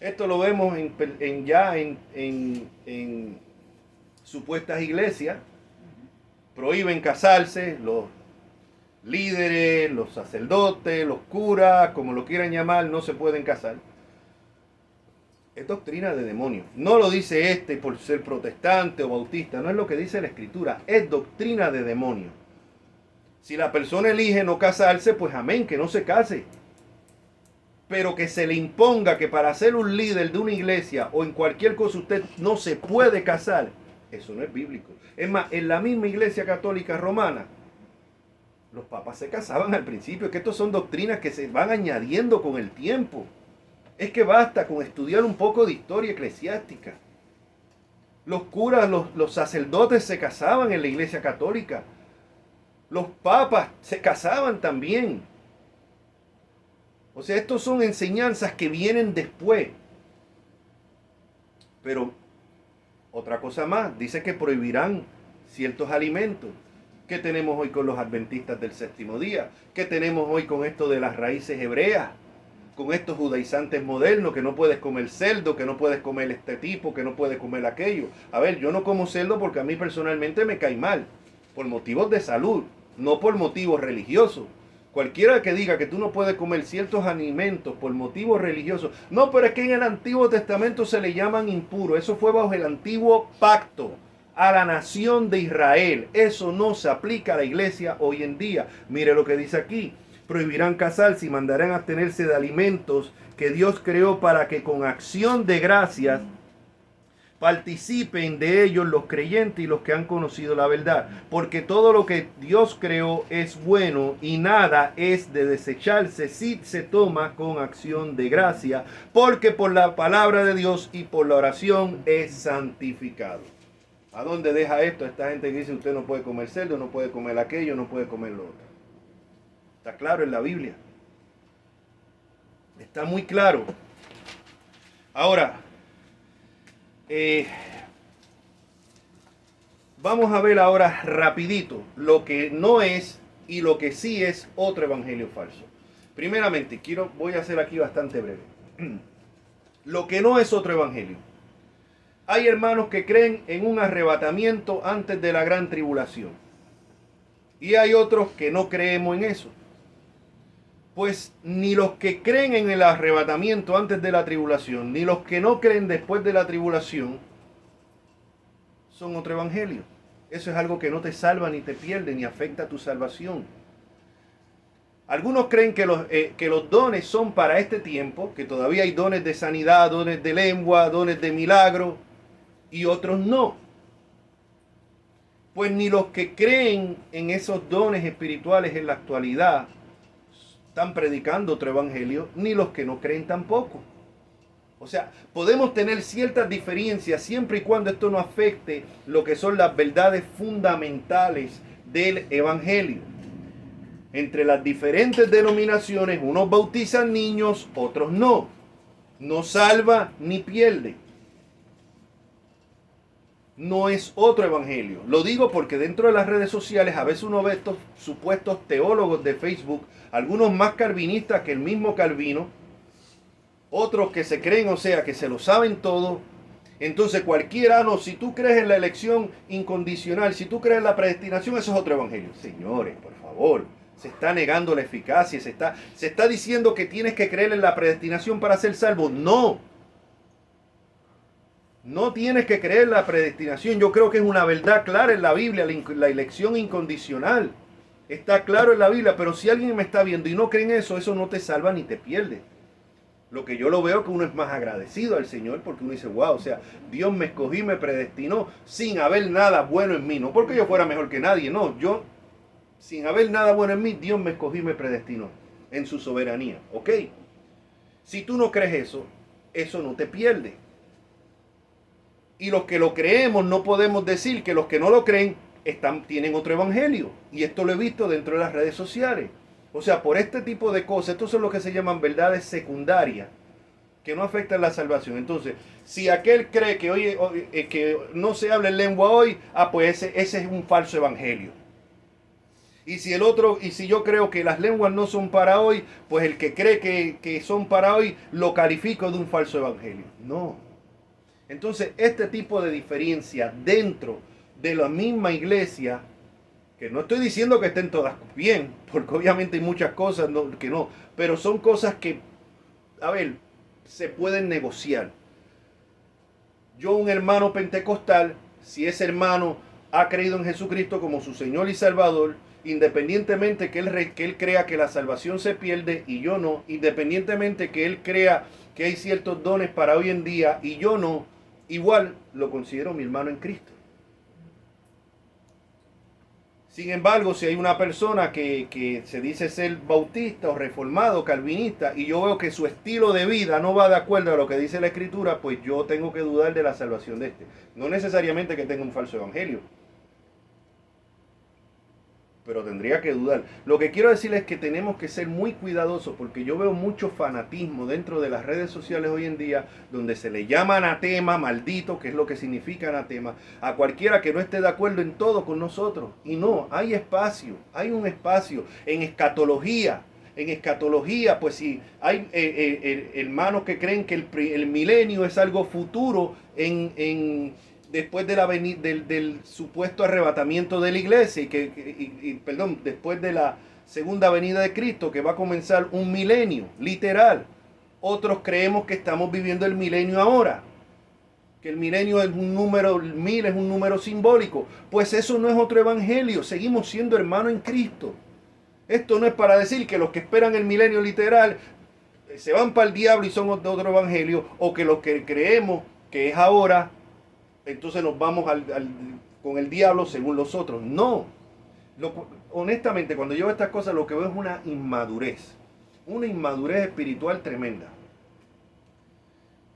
Esto lo vemos en supuestas iglesias. Prohíben casarse, los líderes, los sacerdotes, los curas, como lo quieran llamar, no se pueden casar. Es doctrina de demonio. No lo dice este por ser protestante o bautista, no es lo que dice la Escritura, es doctrina de demonio. Si la persona elige no casarse, pues amén, que no se case. Pero que se le imponga que para ser un líder de una iglesia o en cualquier cosa usted no se puede casar, eso no es bíblico. Es más, en la misma iglesia católica romana, los papas se casaban al principio. Es que estos son doctrinas que se van añadiendo con el tiempo. Es que basta con estudiar un poco de historia eclesiástica. Los curas, los sacerdotes se casaban en la iglesia católica. Los papas se casaban también. O sea, estos son enseñanzas que vienen después. Pero otra cosa más, dice que prohibirán ciertos alimentos. ¿Qué tenemos hoy con los adventistas del séptimo día? ¿Qué tenemos hoy con esto de las raíces hebreas? Con estos judaizantes modernos, que no puedes comer cerdo, que no puedes comer este tipo, que no puedes comer aquello. A ver, yo no como cerdo porque a mí personalmente me cae mal, por motivos de salud, no por motivos religiosos. Cualquiera que diga que tú no puedes comer ciertos alimentos por motivos religiosos, no, pero es que en el Antiguo Testamento se le llaman impuros. Eso fue bajo el antiguo pacto a la nación de Israel. Eso no se aplica a la iglesia hoy en día. Mire lo que dice aquí. Prohibirán casarse y mandarán abstenerse de alimentos que Dios creó para que con acción de gracias participen de ellos los creyentes y los que han conocido la verdad. Porque todo lo que Dios creó es bueno y nada es de desecharse si se toma con acción de gracia, porque por la palabra de Dios y por la oración es santificado. ¿A dónde deja esto esta gente que dice usted no puede comer cerdo, no puede comer aquello, no puede comer lo otro? Está claro en la Biblia. Está muy claro. Ahora, vamos a ver ahora rapidito lo que no es y lo que sí es otro evangelio falso. Primeramente, voy a hacer aquí bastante breve. Lo que no es otro evangelio. Hay hermanos que creen en un arrebatamiento antes de la gran tribulación. Y hay otros que no creemos en eso. Pues ni los que creen en el arrebatamiento antes de la tribulación, ni los que no creen después de la tribulación, son otro evangelio. Eso es algo que no te salva ni te pierde ni afecta a tu salvación. Algunos creen que los dones son para este tiempo, que todavía hay dones de sanidad, dones de lengua, dones de milagro, y otros no. Pues ni los que creen en esos dones espirituales en la actualidad están predicando otro evangelio, ni los que no creen tampoco. O sea, podemos tener ciertas diferencias siempre y cuando esto no afecte lo que son las verdades fundamentales del evangelio. entre las diferentes denominaciones. Unos bautizan niños, otros no. No salva ni pierde. No es otro evangelio. Lo digo porque dentro de las redes sociales a veces uno ve estos supuestos teólogos de Facebook, algunos más calvinistas que el mismo Calvino, otros que se creen, o sea, que se lo saben todo. Entonces cualquiera, no, si tú crees en la elección incondicional, si tú crees en la predestinación, eso es otro evangelio. Señores, por favor, se está negando la eficacia, se está diciendo que tienes que creer en la predestinación para ser salvo. No. No tienes que creer en la predestinación. Yo creo que es una verdad clara en la Biblia, la elección incondicional. Está claro en la Biblia, pero si alguien me está viendo y no cree en eso, eso no te salva ni te pierde. Lo que yo lo veo que uno es más agradecido al Señor porque uno dice, wow, o sea, Dios me escogió, me predestinó sin haber nada bueno en mí. No porque yo fuera mejor que nadie, no. Yo, sin haber nada bueno en mí, Dios me escogió y me predestinó en su soberanía. ¿Ok? Si tú no crees eso, eso no te pierde. Y los que lo creemos no podemos decir que los que no lo creen tienen otro evangelio. Y esto lo he visto dentro de las redes sociales. O sea, por este tipo de cosas, estos son lo que se llaman verdades secundarias, que no afectan la salvación. Entonces, si aquel cree que hoy que no se habla en lengua hoy, pues ese es un falso evangelio. Y si el otro, y si yo creo que las lenguas no son para hoy, pues el que cree que son para hoy, lo califico de un falso evangelio. No. Entonces, este tipo de diferencia dentro de la misma iglesia, que no estoy diciendo que estén todas bien, porque obviamente hay muchas cosas que no, pero son cosas que, a ver, se pueden negociar. Yo, un hermano pentecostal, si ese hermano ha creído en Jesucristo como su Señor y Salvador, independientemente que él crea que la salvación se pierde y yo no, independientemente que él crea que hay ciertos dones para hoy en día y yo no, igual lo considero mi hermano en Cristo. Sin embargo, si hay una persona que se dice ser bautista o reformado, calvinista, y yo veo que su estilo de vida no va de acuerdo a lo que dice la Escritura, pues yo tengo que dudar de la salvación de este. No necesariamente que tenga un falso evangelio, pero tendría que dudar. Lo que quiero decir es que tenemos que ser muy cuidadosos porque yo veo mucho fanatismo dentro de las redes sociales hoy en día donde se le llama anatema, maldito, que es lo que significa anatema, a cualquiera que no esté de acuerdo en todo con nosotros. Y no, hay espacio, hay un espacio en escatología. En escatología, pues si hay hermanos que creen que el milenio es algo futuro después de del supuesto arrebatamiento de la iglesia perdón, después de la segunda venida de Cristo, que va a comenzar un milenio, literal. Otros creemos que estamos viviendo el milenio ahora, que el milenio es un número, 1000 es un número simbólico. Pues eso no es otro evangelio, seguimos siendo hermanos en Cristo. Esto no es para decir que los que esperan el milenio literal se van para el diablo y son de otro evangelio, o que los que creemos que es ahora, entonces nos vamos con el diablo según los otros. No. Honestamente, cuando yo veo estas cosas, lo que veo es una inmadurez espiritual tremenda.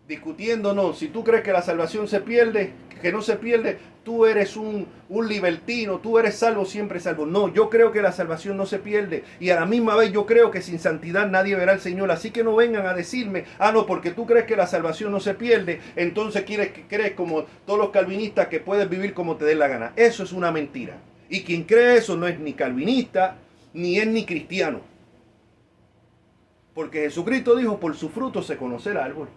Discutiéndonos, si tú crees que la salvación se pierde, que no se pierde, tú eres un libertino, tú eres salvo, siempre salvo. No, yo creo que la salvación no se pierde y a la misma vez yo creo que sin santidad nadie verá al Señor. Así que no vengan a decirme, no, porque tú crees que la salvación no se pierde, entonces crees como todos los calvinistas que puedes vivir como te dé la gana. Eso es una mentira. Y quien cree eso no es ni calvinista, ni es ni cristiano. Porque Jesucristo dijo, por su fruto se conoce el árbol.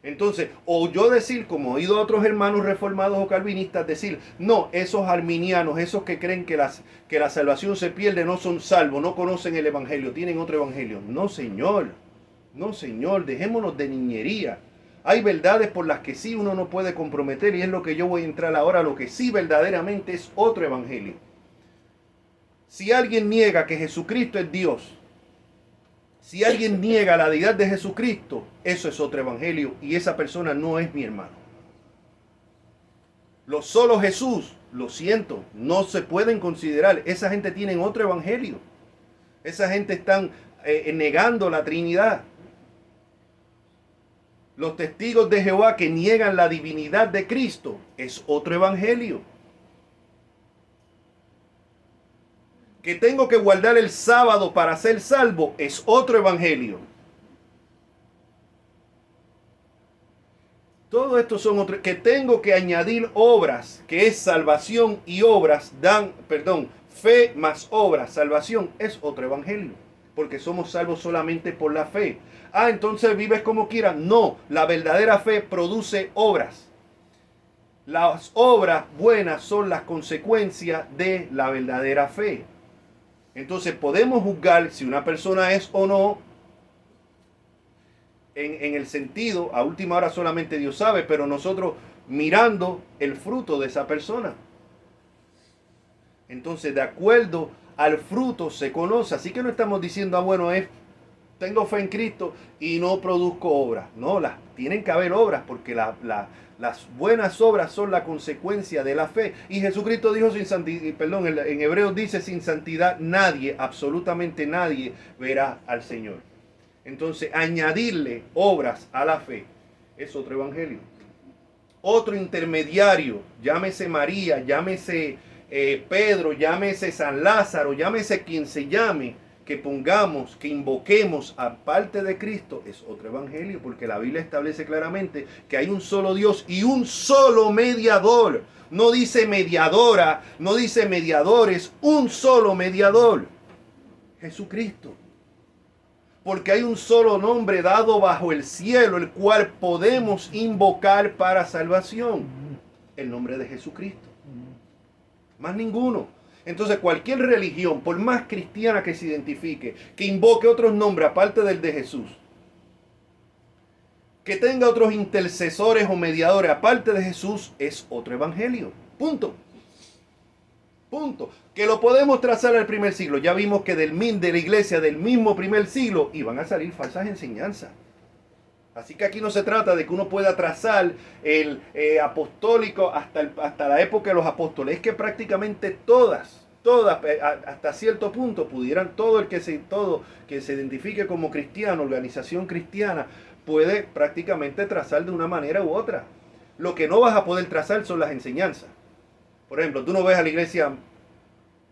Entonces, o yo decir, como he oído a otros hermanos reformados o calvinistas decir, no, esos arminianos, esos que creen que la salvación se pierde, no son salvos, no conocen el evangelio, tienen otro evangelio. No, señor, dejémonos de niñería. Hay verdades por las que sí uno no puede comprometer y es lo que yo voy a entrar ahora, lo que sí verdaderamente es otro evangelio. Si alguien niega que Jesucristo es Dios, si alguien niega la deidad de Jesucristo, eso es otro evangelio y esa persona no es mi hermano. Solo Jesús, lo siento, no se pueden considerar. Esa gente tiene otro evangelio. Esa gente están negando la Trinidad. Los testigos de Jehová que niegan la divinidad de Cristo es otro evangelio. Que tengo que guardar el sábado para ser salvo es otro evangelio. Todo esto son otros. Que tengo que añadir obras, que es salvación y obras fe más obras, salvación es otro evangelio. Porque somos salvos solamente por la fe. Ah, entonces vives como quieras. No, la verdadera fe produce obras. Las obras buenas son las consecuencias de la verdadera fe. Entonces podemos juzgar si una persona es o no en el sentido, a última hora solamente Dios sabe, pero nosotros mirando el fruto de esa persona. Entonces, de acuerdo al fruto se conoce. Así que no estamos diciendo, bueno, tengo fe en Cristo y no produzco obras. No, tienen que haber obras porque las buenas obras son la consecuencia de la fe. Y Jesucristo dijo en Hebreos dice, sin santidad nadie, absolutamente nadie verá al Señor. Entonces, añadirle obras a la fe es otro evangelio. Otro intermediario, llámese María, llámese Pedro, llámese San Lázaro, llámese quien se llame, que pongamos, que invoquemos aparte de Cristo, es otro evangelio, porque la Biblia establece claramente que hay un solo Dios y un solo mediador. No dice mediadora, no dice mediadores, un solo mediador, Jesucristo. Porque hay un solo nombre dado bajo el cielo, el cual podemos invocar para salvación. El nombre de Jesucristo. Más ninguno. Entonces cualquier religión, por más cristiana que se identifique, que invoque otros nombres aparte del de Jesús, que tenga otros intercesores o mediadores aparte de Jesús, es otro evangelio. Punto. Punto. Que lo podemos trazar al primer siglo. Ya vimos que de la iglesia del mismo primer siglo iban a salir falsas enseñanzas. Así que aquí no se trata de que uno pueda trazar el apostólico hasta la época de los apóstoles. Es que prácticamente todas, hasta cierto punto, pudieran todo el que se identifique como cristiano, organización cristiana, puede prácticamente trazar de una manera u otra. Lo que no vas a poder trazar son las enseñanzas. Por ejemplo, tú no ves a la iglesia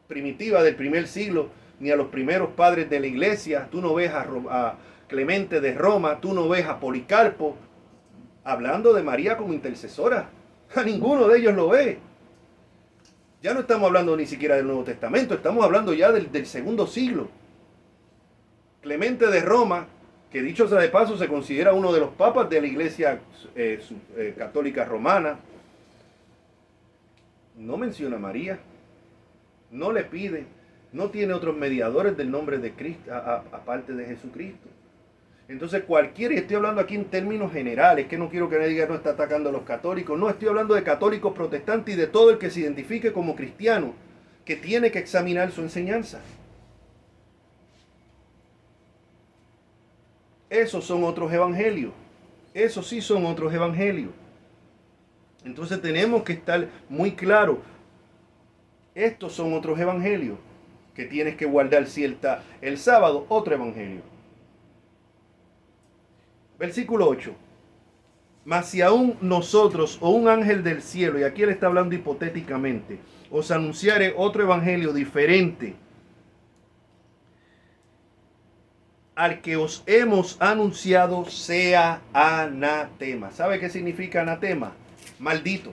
primitiva del primer siglo, ni a los primeros padres de la iglesia, tú no ves a Clemente de Roma, tú no ves a Policarpo hablando de María como intercesora. A ninguno de ellos lo ve. Ya no estamos hablando ni siquiera del Nuevo Testamento, estamos hablando ya del segundo siglo. Clemente de Roma, que dicho sea de paso se considera uno de los papas de la iglesia católica romana, no menciona a María, no le pide, no tiene otros mediadores del nombre de Cristo, aparte de Jesucristo. Entonces y estoy hablando aquí en términos generales, que no quiero que nadie diga no está atacando a los católicos, no, estoy hablando de católicos protestantes y de todo el que se identifique como cristiano, que tiene que examinar su enseñanza. Esos son otros evangelios, esos sí son otros evangelios. Entonces tenemos que estar muy claros. Estos son otros evangelios. Que tienes que guardar el sábado, otro evangelio. Versículo 8. Mas si aún nosotros o un ángel del cielo, y aquí él está hablando hipotéticamente, os anunciare otro evangelio diferente al que os hemos anunciado, sea anatema. ¿Sabe qué significa anatema? Maldito.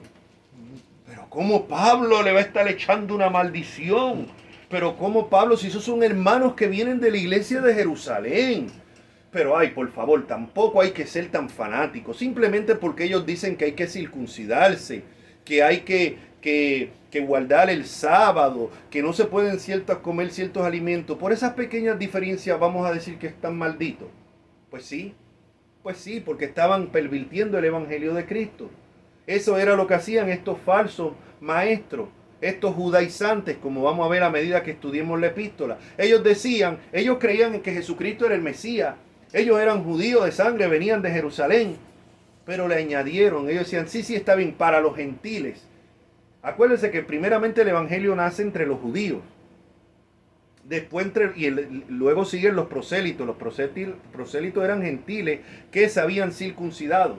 Pero ¿cómo Pablo le va a estar echando una maldición? Pero ¿cómo Pablo, si esos son hermanos que vienen de la iglesia de Jerusalén? Pero por favor, tampoco hay que ser tan fanáticos. Simplemente porque ellos dicen que hay que circuncidarse, que hay que guardar el sábado, que no se pueden comer ciertos alimentos. Por esas pequeñas diferencias vamos a decir que están malditos. Pues sí, porque estaban pervirtiendo el evangelio de Cristo. Eso era lo que hacían estos falsos maestros, estos judaizantes, como vamos a ver a medida que estudiemos la epístola. Ellos creían en que Jesucristo era el Mesías. Ellos eran judíos de sangre, venían de Jerusalén, pero le añadieron, ellos decían, sí, está bien, para los gentiles. Acuérdense que primeramente el evangelio nace entre los judíos. Después luego siguen los prosélitos. Los prosélitos eran gentiles que se habían circuncidado.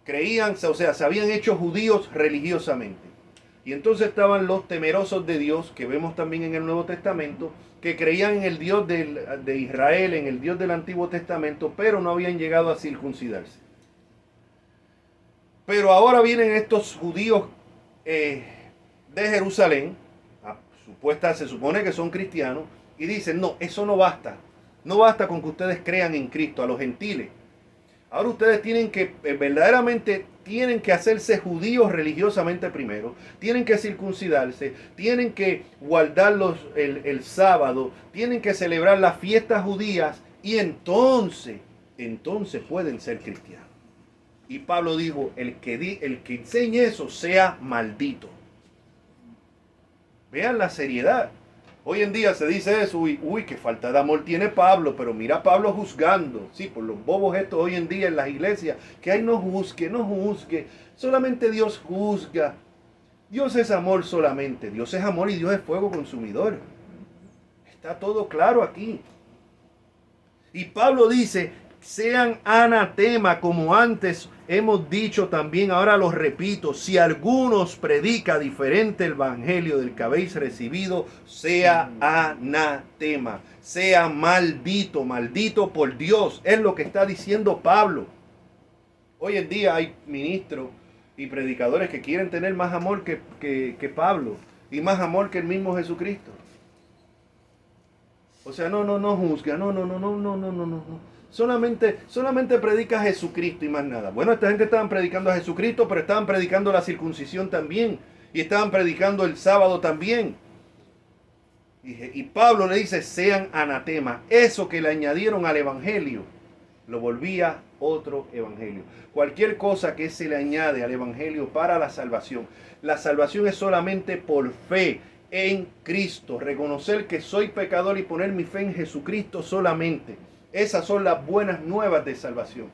Se habían hecho judíos religiosamente. Y entonces estaban los temerosos de Dios, que vemos también en el Nuevo Testamento, que creían en el Dios de Israel, en el Dios del Antiguo Testamento, pero no habían llegado a circuncidarse. Pero ahora vienen estos judíos de Jerusalén, se supone que son cristianos, y dicen, no, eso no basta. No basta con que ustedes crean en Cristo, a los gentiles. Ahora ustedes tienen que, verdaderamente, tienen que hacerse judíos religiosamente primero, tienen que circuncidarse, tienen que guardar el sábado, tienen que celebrar las fiestas judías y entonces pueden ser cristianos. Y Pablo dijo, el que enseñe eso sea maldito. Vean la seriedad. Hoy en día se dice eso, uy, qué falta de amor tiene Pablo, pero mira a Pablo juzgando, sí, por los bobos estos hoy en día en las iglesias, que ay no juzgue, solamente Dios juzga. Dios es amor solamente, Dios es amor y Dios es fuego consumidor. Está todo claro aquí. Y Pablo dice, sean anatema, como antes hemos dicho también, ahora lo repito, si alguno os predica diferente el evangelio del que habéis recibido, sea anatema, sea maldito, maldito por Dios, es lo que está diciendo Pablo. Hoy en día hay ministros y predicadores que quieren tener más amor que Pablo y más amor que el mismo Jesucristo. O sea, no juzga, no. Solamente predica a Jesucristo y más nada. Bueno, esta gente estaban predicando a Jesucristo, pero estaban predicando la circuncisión también. Y estaban predicando el sábado también. Y Pablo le dice, sean anatema. Eso que le añadieron al evangelio, lo volvía otro evangelio. Cualquier cosa que se le añade al evangelio para la salvación. La salvación es solamente por fe en Cristo. Reconocer que soy pecador y poner mi fe en Jesucristo solamente. Esas son las buenas nuevas de salvación.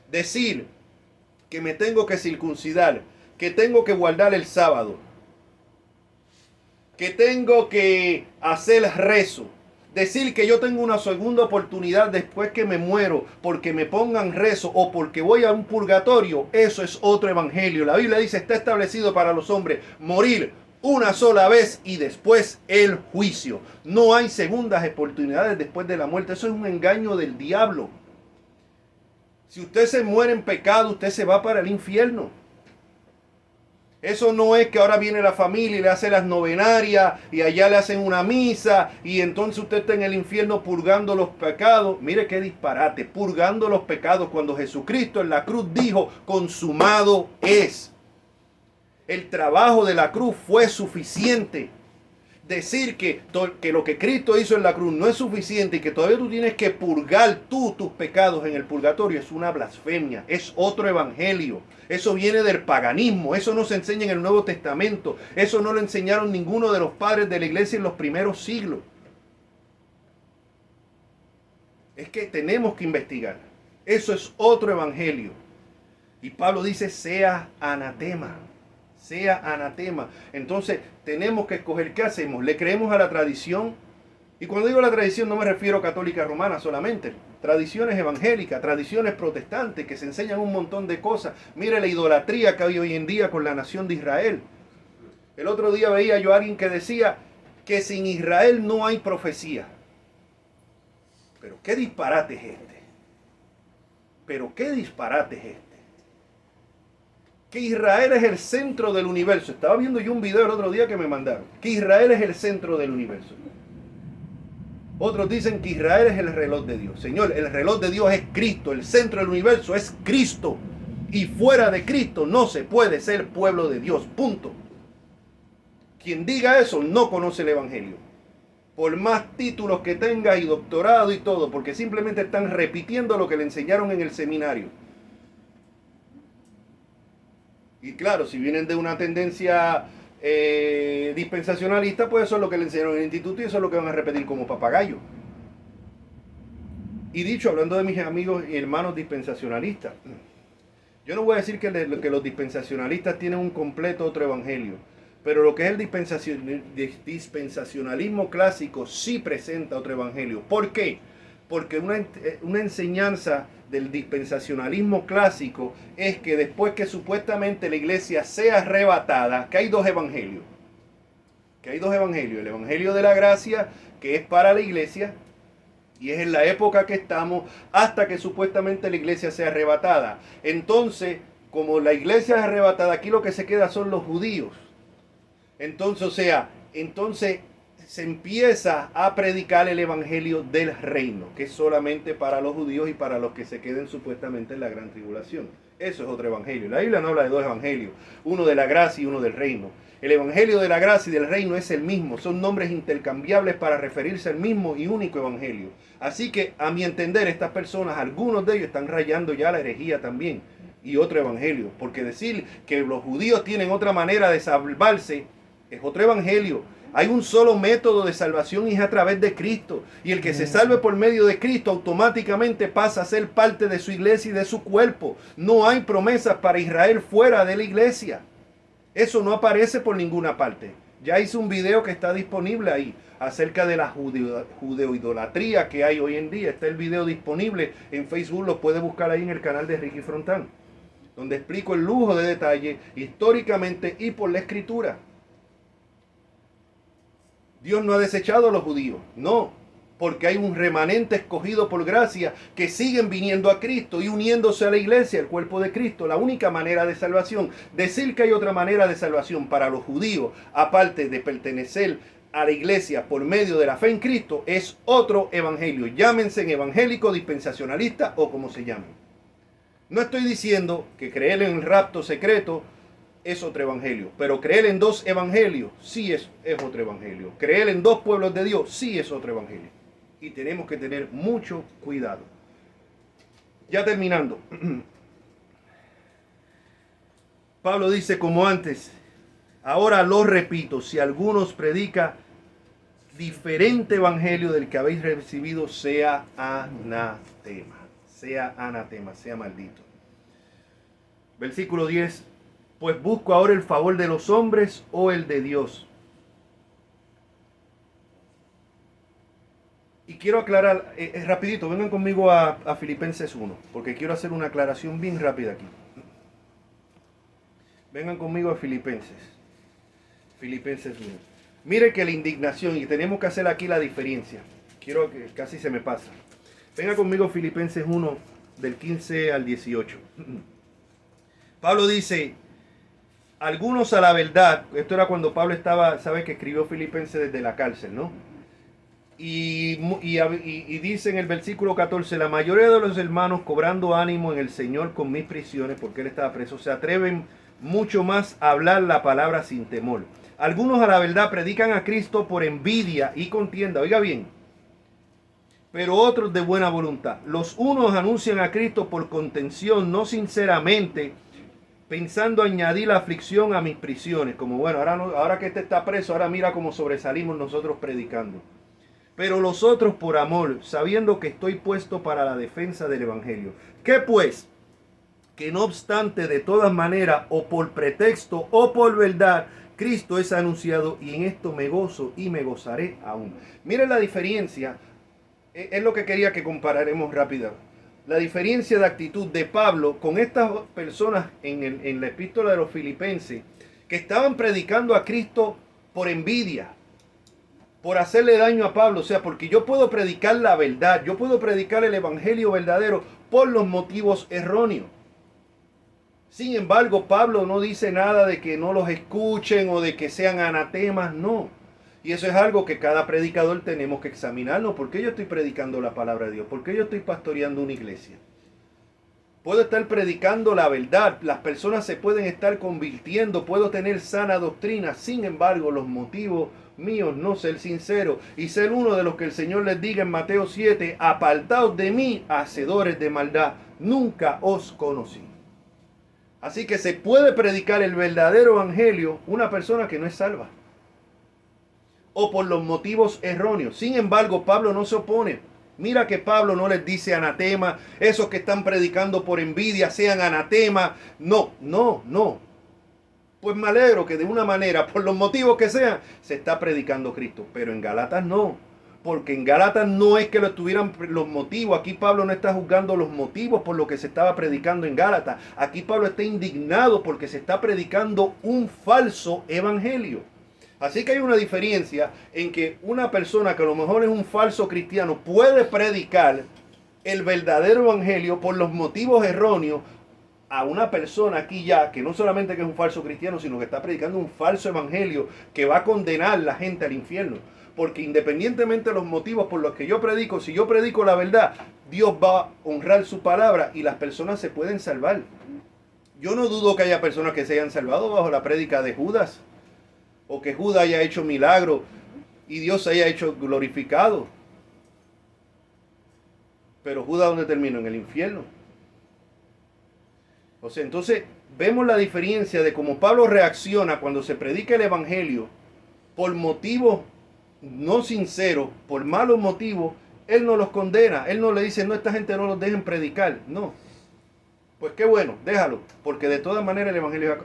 Decir que me tengo que circuncidar, que tengo que guardar el sábado, que tengo que hacer rezo, decir que yo tengo una segunda oportunidad después que me muero porque me pongan rezo o porque voy a un purgatorio, eso es otro evangelio. La Biblia dice, está establecido para los hombres morir una sola vez y después el juicio. No hay segundas oportunidades después de la muerte. Eso es un engaño del diablo. Si usted se muere en pecado, usted se va para el infierno. Eso no es que ahora viene la familia y le hace las novenarias y allá le hacen una misa y entonces usted está en el infierno purgando los pecados. Mire qué disparate, purgando los pecados cuando Jesucristo en la cruz dijo, consumado es. El trabajo de la cruz fue suficiente. Decir que lo que Cristo hizo en la cruz no es suficiente y que todavía tú tienes que purgar tus pecados en el purgatorio es una blasfemia, es otro evangelio. Eso viene del paganismo, eso no se enseña en el Nuevo Testamento, eso no lo enseñaron ninguno de los padres de la iglesia en los primeros siglos. Es que tenemos que investigar. Eso es otro evangelio. Y Pablo dice, sea anatema. Sea anatema. Entonces tenemos que escoger qué hacemos. ¿Le creemos a la tradición? Y cuando digo la tradición no me refiero a católica romana solamente. Tradiciones evangélicas, tradiciones protestantes que se enseñan un montón de cosas. Mire la idolatría que hay hoy en día con la nación de Israel. El otro día veía yo a alguien que decía que sin Israel no hay profecía. Pero qué disparate es este. Pero qué disparate es este. Que Israel es el centro del universo. Estaba viendo yo un video el otro día que me mandaron. Que Israel es el centro del universo. Otros dicen que Israel es el reloj de Dios. Señor, el reloj de Dios es Cristo. El centro del universo es Cristo. Y fuera de Cristo no se puede ser pueblo de Dios. Punto. Quien diga eso no conoce el evangelio. Por más títulos que tenga y doctorado y todo. Porque simplemente están repitiendo lo que le enseñaron en el seminario. Y claro, si vienen de una tendencia dispensacionalista, pues eso es lo que le enseñaron en el instituto y eso es lo que van a repetir como papagayo. Y dicho, hablando de mis amigos y hermanos dispensacionalistas, yo no voy a decir que los dispensacionalistas tienen un completo otro evangelio, pero lo que es el dispensacionalismo clásico sí presenta otro evangelio. ¿Por qué? porque una enseñanza del dispensacionalismo clásico es que después que supuestamente la iglesia sea arrebatada, que hay dos evangelios. El evangelio de la gracia, que es para la iglesia, y es en la época que estamos, hasta que supuestamente la iglesia sea arrebatada. Entonces, como la iglesia es arrebatada, aquí lo que se queda son los judíos. Entonces se empieza a predicar el evangelio del reino, que es solamente para los judíos y para los que se queden supuestamente en la gran tribulación. Eso es otro evangelio. La Biblia no habla de dos evangelios, uno de la gracia y uno del reino. El evangelio de la gracia y del reino es el mismo, son nombres intercambiables para referirse al mismo y único evangelio. Así que, a mi entender, estas personas, algunos de ellos están rayando ya la herejía también y otro evangelio, porque decir que los judíos tienen otra manera de salvarse es otro evangelio. Hay un solo método de salvación y es a través de Cristo. Y el que se salve por medio de Cristo automáticamente pasa a ser parte de su iglesia y de su cuerpo. No hay promesas para Israel fuera de la iglesia. Eso no aparece por ninguna parte. Ya hice un video que está disponible ahí acerca de la judeoidolatría que hay hoy en día. Está el video disponible en Facebook, lo puede buscar ahí en el canal de Ricky Frontán, donde explico el lujo de detalle históricamente y por la escritura. Dios no ha desechado a los judíos, no, porque hay un remanente escogido por gracia que siguen viniendo a Cristo y uniéndose a la iglesia, el cuerpo de Cristo. La única manera de salvación, decir que hay otra manera de salvación para los judíos, aparte de pertenecer a la iglesia por medio de la fe en Cristo, es otro evangelio. Llámense evangélico, dispensacionalista o como se llamen. No estoy diciendo que creer en el rapto secreto es otro evangelio, pero creer en dos evangelios sí es otro evangelio. Creer en dos pueblos de Dios sí es otro evangelio. Y tenemos que tener mucho cuidado. Ya terminando. Pablo dice, como antes, ahora lo repito, si algunos predica diferente evangelio del que habéis recibido, sea anatema. Sea anatema, sea maldito. Versículo 10. Pues busco ahora el favor de los hombres o el de Dios. Y quiero aclarar, rapidito, vengan conmigo a Filipenses 1, porque quiero hacer una aclaración bien rápida aquí. Vengan conmigo a Filipenses 1. Mire que la indignación, y tenemos que hacer aquí la diferencia, quiero que casi se me pasa. Venga conmigo a Filipenses 1, del 15 al 18. Pablo dice, algunos a la verdad, esto era cuando Pablo estaba, sabe que escribió Filipenses desde la cárcel, ¿no? Y dice en el versículo 14, la mayoría de los hermanos cobrando ánimo en el Señor con mis prisiones, porque él estaba preso, se atreven mucho más a hablar la palabra sin temor. Algunos a la verdad predican a Cristo por envidia y contienda, oiga bien, pero otros de buena voluntad. Los unos anuncian a Cristo por contención, no sinceramente, pensando añadir la aflicción a mis prisiones. Como bueno, ahora que este está preso, ahora mira cómo sobresalimos nosotros predicando. Pero los otros por amor, sabiendo que estoy puesto para la defensa del evangelio. ¿Qué pues? Que no obstante, de todas maneras, o por pretexto o por verdad, Cristo es anunciado, y en esto me gozo y me gozaré aún. Miren la diferencia, es lo que quería que compararemos rápido. La diferencia de actitud de Pablo con estas personas en la epístola de los Filipenses, que estaban predicando a Cristo por envidia, por hacerle daño a Pablo. O sea, porque yo puedo predicar la verdad, yo puedo predicar el evangelio verdadero por los motivos erróneos. Sin embargo, Pablo no dice nada de que no los escuchen o de que sean anatemas, no. Y eso es algo que cada predicador tenemos que examinarnos. ¿Por qué yo estoy predicando la palabra de Dios? ¿Por qué yo estoy pastoreando una iglesia? Puedo estar predicando la verdad, las personas se pueden estar convirtiendo, puedo tener sana doctrina, sin embargo los motivos míos no ser sincero y ser uno de los que el Señor les diga en Mateo 7, apartaos de mí, hacedores de maldad, nunca os conocí. Así que se puede predicar el verdadero evangelio una persona que no es salva o por los motivos erróneos. Sin embargo, Pablo no se opone. Mira que Pablo no les dice anatema, esos que están predicando por envidia sean anatema. No. Pues me alegro que de una manera, por los motivos que sean, se está predicando Cristo. Pero en Gálatas no. porque en Gálatas no es que lo estuvieran los motivos. Aquí Pablo no está juzgando los motivos por lo que se estaba predicando en Gálatas. Aquí Pablo está indignado porque se está predicando un falso evangelio. Así que hay una diferencia en que una persona que a lo mejor es un falso cristiano puede predicar el verdadero evangelio por los motivos erróneos a una persona aquí ya que no solamente que es un falso cristiano, sino que está predicando un falso evangelio que va a condenar a la gente al infierno. Porque independientemente de los motivos por los que yo predico, si yo predico la verdad, Dios va a honrar su palabra y las personas se pueden salvar. Yo no dudo que haya personas que se hayan salvado bajo la prédica de Judas, o que Judas haya hecho milagro y Dios se haya hecho glorificado. Pero Judas, ¿dónde terminó? En el infierno. O sea, entonces vemos la diferencia de cómo Pablo reacciona cuando se predica el evangelio por motivos no sinceros, por malos motivos. Él no los condena, él no le dice, no, esta gente no los dejen predicar, no. Pues qué bueno, déjalo, porque de todas maneras el evangelio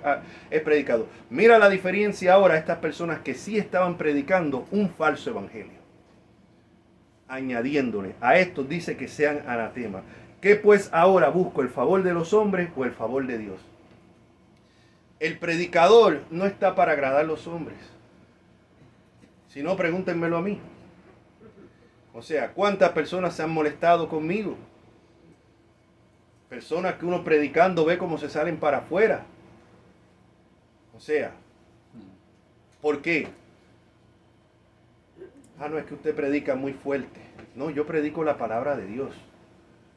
es predicado. Mira la diferencia ahora a estas personas que sí estaban predicando un falso evangelio, añadiéndole a estos dice que sean anatema. ¿Qué pues ahora busco, el favor de los hombres o el favor de Dios? El predicador no está para agradar a los hombres. Si no, pregúntenmelo a mí. O sea, ¿cuántas personas se han molestado conmigo? Personas que uno predicando ve cómo se salen para afuera. O sea, ¿por qué? No, es que usted predica muy fuerte. No, yo predico la palabra de Dios.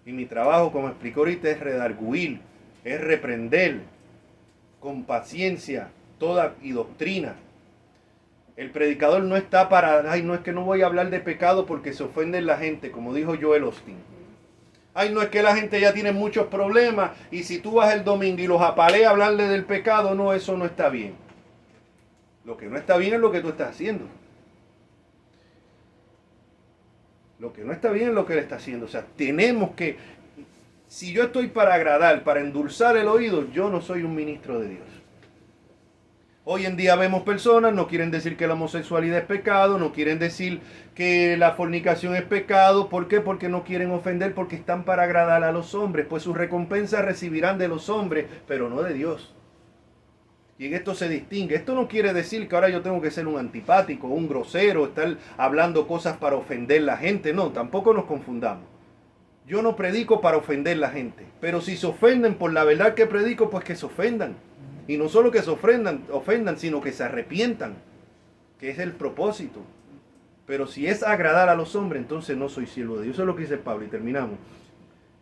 Y mi trabajo, como explicó ahorita, es redarguir, es reprender con paciencia toda y doctrina. El predicador no está para, no es que no voy a hablar de pecado porque se ofende la gente, como dijo Joel Osteen. No es que la gente ya tiene muchos problemas y si tú vas el domingo y los apaleas a hablarle del pecado, no, eso no está bien. Lo que no está bien es lo que tú estás haciendo. Lo que no está bien es lo que él está haciendo. O sea, tenemos que, si yo estoy para agradar, para endulzar el oído, yo no soy un ministro de Dios. Hoy en día vemos personas, no quieren decir que la homosexualidad es pecado, no quieren decir que la fornicación es pecado. ¿Por qué? Porque no quieren ofender, porque están para agradar a los hombres. Pues sus recompensas recibirán de los hombres, pero no de Dios. Y en esto se distingue. Esto no quiere decir que ahora yo tengo que ser un antipático, un grosero, estar hablando cosas para ofender a la gente. No, tampoco nos confundamos. Yo no predico para ofender a la gente. Pero si se ofenden por la verdad que predico, pues que se ofendan. Y no solo que se ofendan, sino que se arrepientan, que es el propósito. Pero si es agradar a los hombres, entonces no soy siervo de Dios. Eso es lo que dice Pablo y terminamos.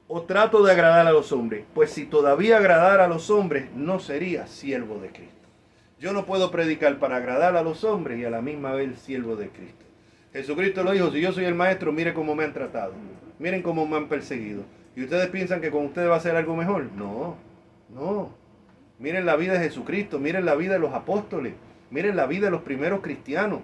O trato de agradar a los hombres. Pues si todavía agradar a los hombres, no sería siervo de Cristo. Yo no puedo predicar para agradar a los hombres y a la misma vez siervo de Cristo. Jesucristo lo dijo, si yo soy el maestro, miren cómo me han tratado. Miren cómo me han perseguido. ¿Y ustedes piensan que con ustedes va a ser algo mejor? No, no. Miren la vida de Jesucristo, miren la vida de los apóstoles, miren la vida de los primeros cristianos.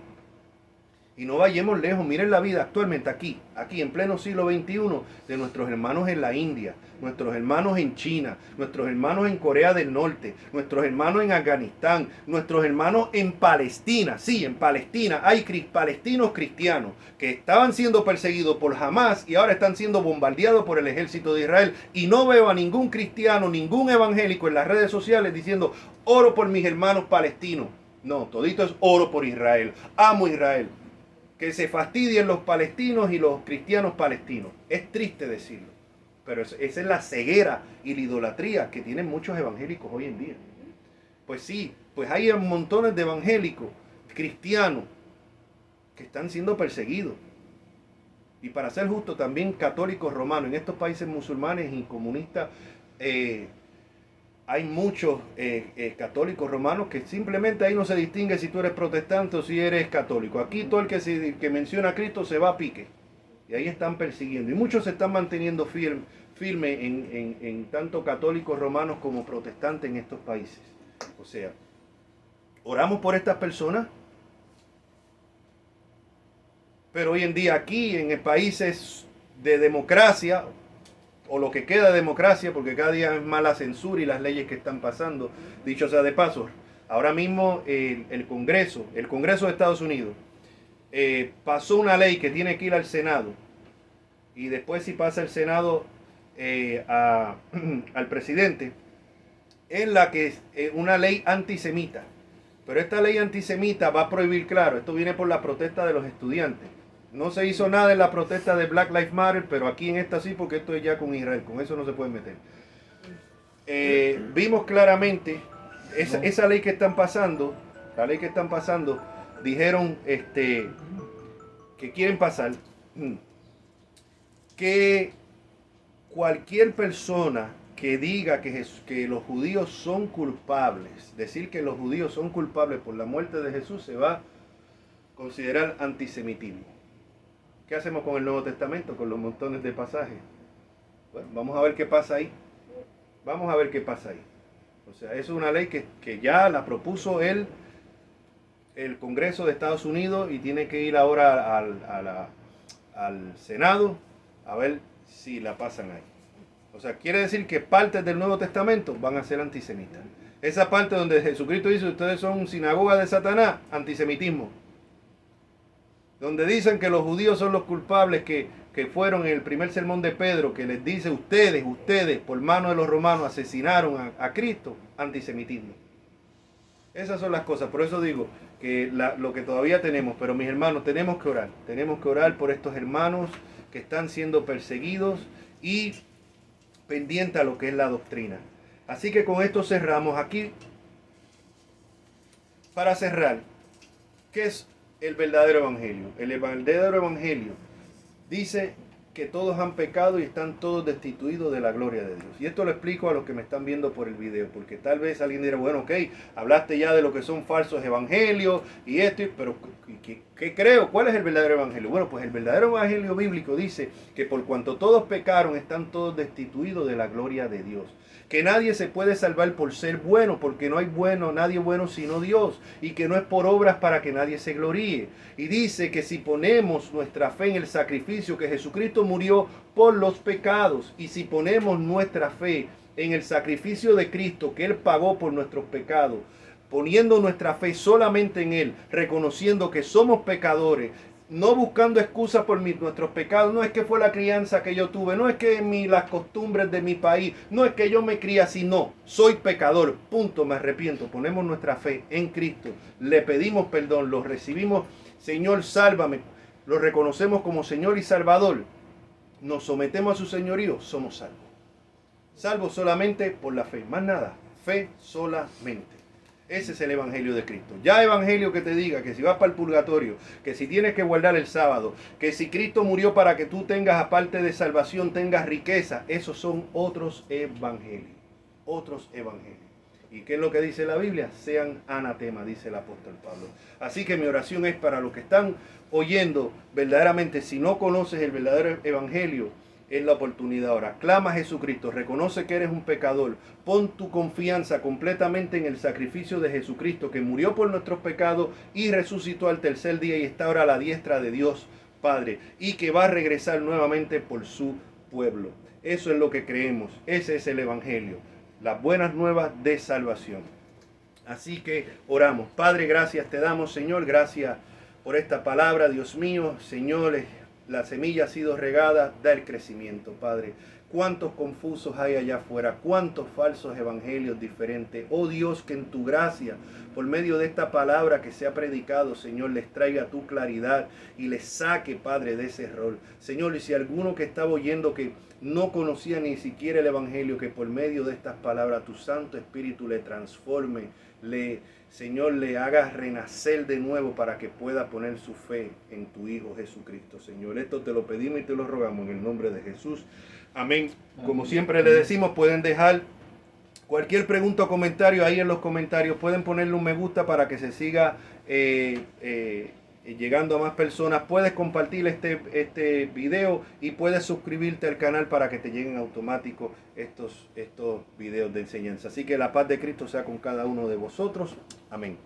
Y no vayamos lejos, miren la vida actualmente aquí en pleno siglo XXI, de nuestros hermanos en la India, nuestros hermanos en China, nuestros hermanos en Corea del Norte, nuestros hermanos en Afganistán, nuestros hermanos en Palestina. Sí, en Palestina hay palestinos cristianos que estaban siendo perseguidos por Hamás y ahora están siendo bombardeados por el ejército de Israel. Y no veo a ningún cristiano, ningún evangélico en las redes sociales diciendo, oro por mis hermanos palestinos. No, todito es oro por Israel, amo Israel. Que se fastidien los palestinos y los cristianos palestinos. Es triste decirlo, pero esa es la ceguera y la idolatría que tienen muchos evangélicos hoy en día. Pues sí, pues hay montones de evangélicos cristianos que están siendo perseguidos. Y para ser justo, también católicos romanos. En estos países musulmanes y comunistas hay muchos católicos romanos que simplemente ahí no se distingue si tú eres protestante o si eres católico. Aquí todo el que menciona a Cristo se va a pique. Y ahí están persiguiendo. Y muchos se están manteniendo firmes en tanto católicos romanos como protestantes en estos países. O sea, oramos por estas personas. Pero hoy en día aquí en países de democracia, o lo que queda de democracia, porque cada día es más la censura y las leyes que están pasando. Dicho sea de paso, ahora mismo el Congreso de Estados Unidos pasó una ley que tiene que ir al Senado, y después si pasa el Senado al presidente, en la que es una ley antisemita. Pero esta ley antisemita va a prohibir, claro, esto viene por la protesta de los estudiantes. No se hizo nada en la protesta de Black Lives Matter, pero aquí en esta sí, porque esto es ya con Israel, con eso no se puede meter. Vimos claramente esa ley que están pasando, la ley que están pasando, dijeron que quieren pasar que cualquier persona que diga que los judíos son culpables, decir que los judíos son culpables por la muerte de Jesús, se va a considerar antisemitismo. ¿Qué hacemos con el Nuevo Testamento, con los montones de pasajes? Bueno, vamos a ver qué pasa ahí. Vamos a ver qué pasa ahí. O sea, es una ley que ya la propuso el Congreso de Estados Unidos y tiene que ir ahora al Senado a ver si la pasan ahí. O sea, quiere decir que partes del Nuevo Testamento van a ser antisemitas. Esa parte donde Jesucristo dice, ustedes son sinagoga de Satanás, antisemitismo. Donde dicen que los judíos son los culpables que fueron en el primer sermón de Pedro, que les dice, ustedes, por mano de los romanos, asesinaron a Cristo, antisemitismo. Esas son las cosas, por eso digo que lo que todavía tenemos, pero mis hermanos, tenemos que orar por estos hermanos que están siendo perseguidos y pendiente a lo que es la doctrina. Así que con esto cerramos aquí. Para cerrar, ¿qué es el verdadero evangelio? El verdadero evangelio dice que todos han pecado y están todos destituidos de la gloria de Dios. Y esto lo explico a los que me están viendo por el video, porque tal vez alguien dirá, bueno, ok, hablaste ya de lo que son falsos evangelios y esto, pero ¿qué creo? ¿Cuál es el verdadero evangelio? Bueno, pues el verdadero evangelio bíblico dice que por cuanto todos pecaron, están todos destituidos de la gloria de Dios. Que nadie se puede salvar por ser bueno, porque no hay nadie bueno sino Dios, y que no es por obras para que nadie se gloríe. Y dice que si ponemos nuestra fe en el sacrificio, que Jesucristo murió por los pecados, y si ponemos nuestra fe en el sacrificio de Cristo, que Él pagó por nuestros pecados, poniendo nuestra fe solamente en Él, reconociendo que somos pecadores, no buscando excusas por nuestros pecados, no es que fue la crianza que yo tuve, no es que las costumbres de mi país, no es que yo me crié así, no, soy pecador, punto, me arrepiento, ponemos nuestra fe en Cristo, le pedimos perdón, lo recibimos, Señor, sálvame, lo reconocemos como Señor y Salvador, nos sometemos a su señorío, somos salvos. Salvos solamente por la fe, más nada, fe solamente. Ese es el evangelio de Cristo. Ya evangelio que te diga que si vas para el purgatorio, que si tienes que guardar el sábado, que si Cristo murió para que tú tengas, aparte de salvación, tengas riqueza, esos son otros evangelios. Otros evangelios. ¿Y qué es lo que dice la Biblia? Sean anatema, dice el apóstol Pablo. Así que mi oración es para los que están oyendo verdaderamente, si no conoces el verdadero evangelio, es la oportunidad ahora. Clama a Jesucristo, reconoce que eres un pecador, pon tu confianza completamente en el sacrificio de Jesucristo, que murió por nuestros pecados y resucitó al tercer día y está ahora a la diestra de Dios Padre, y que va a regresar nuevamente por su pueblo. Eso es lo que creemos, ese es el evangelio, las buenas nuevas de salvación. Así que oramos. Padre, gracias te damos, Señor, gracias por esta palabra, Dios mío, Señor. La semilla ha sido regada, da el crecimiento, Padre. Cuántos confusos hay allá afuera, cuántos falsos evangelios diferentes. Oh Dios, que en tu gracia, por medio de esta palabra que se ha predicado, Señor, les traiga tu claridad y les saque, Padre, de ese error. Señor, y si alguno que estaba oyendo que no conocía ni siquiera el evangelio, que por medio de estas palabras tu Santo Espíritu le transforme, Señor, le haga renacer de nuevo para que pueda poner su fe en tu Hijo Jesucristo, Señor. Esto te lo pedimos y te lo rogamos en el nombre de Jesús. Amén. Como siempre le decimos, pueden dejar cualquier pregunta o comentario ahí en los comentarios. Pueden ponerle un me gusta para que se siga llegando a más personas. Puedes compartir este video y puedes suscribirte al canal para que te lleguen automáticos estos videos de enseñanza. Así que la paz de Cristo sea con cada uno de vosotros. Amén.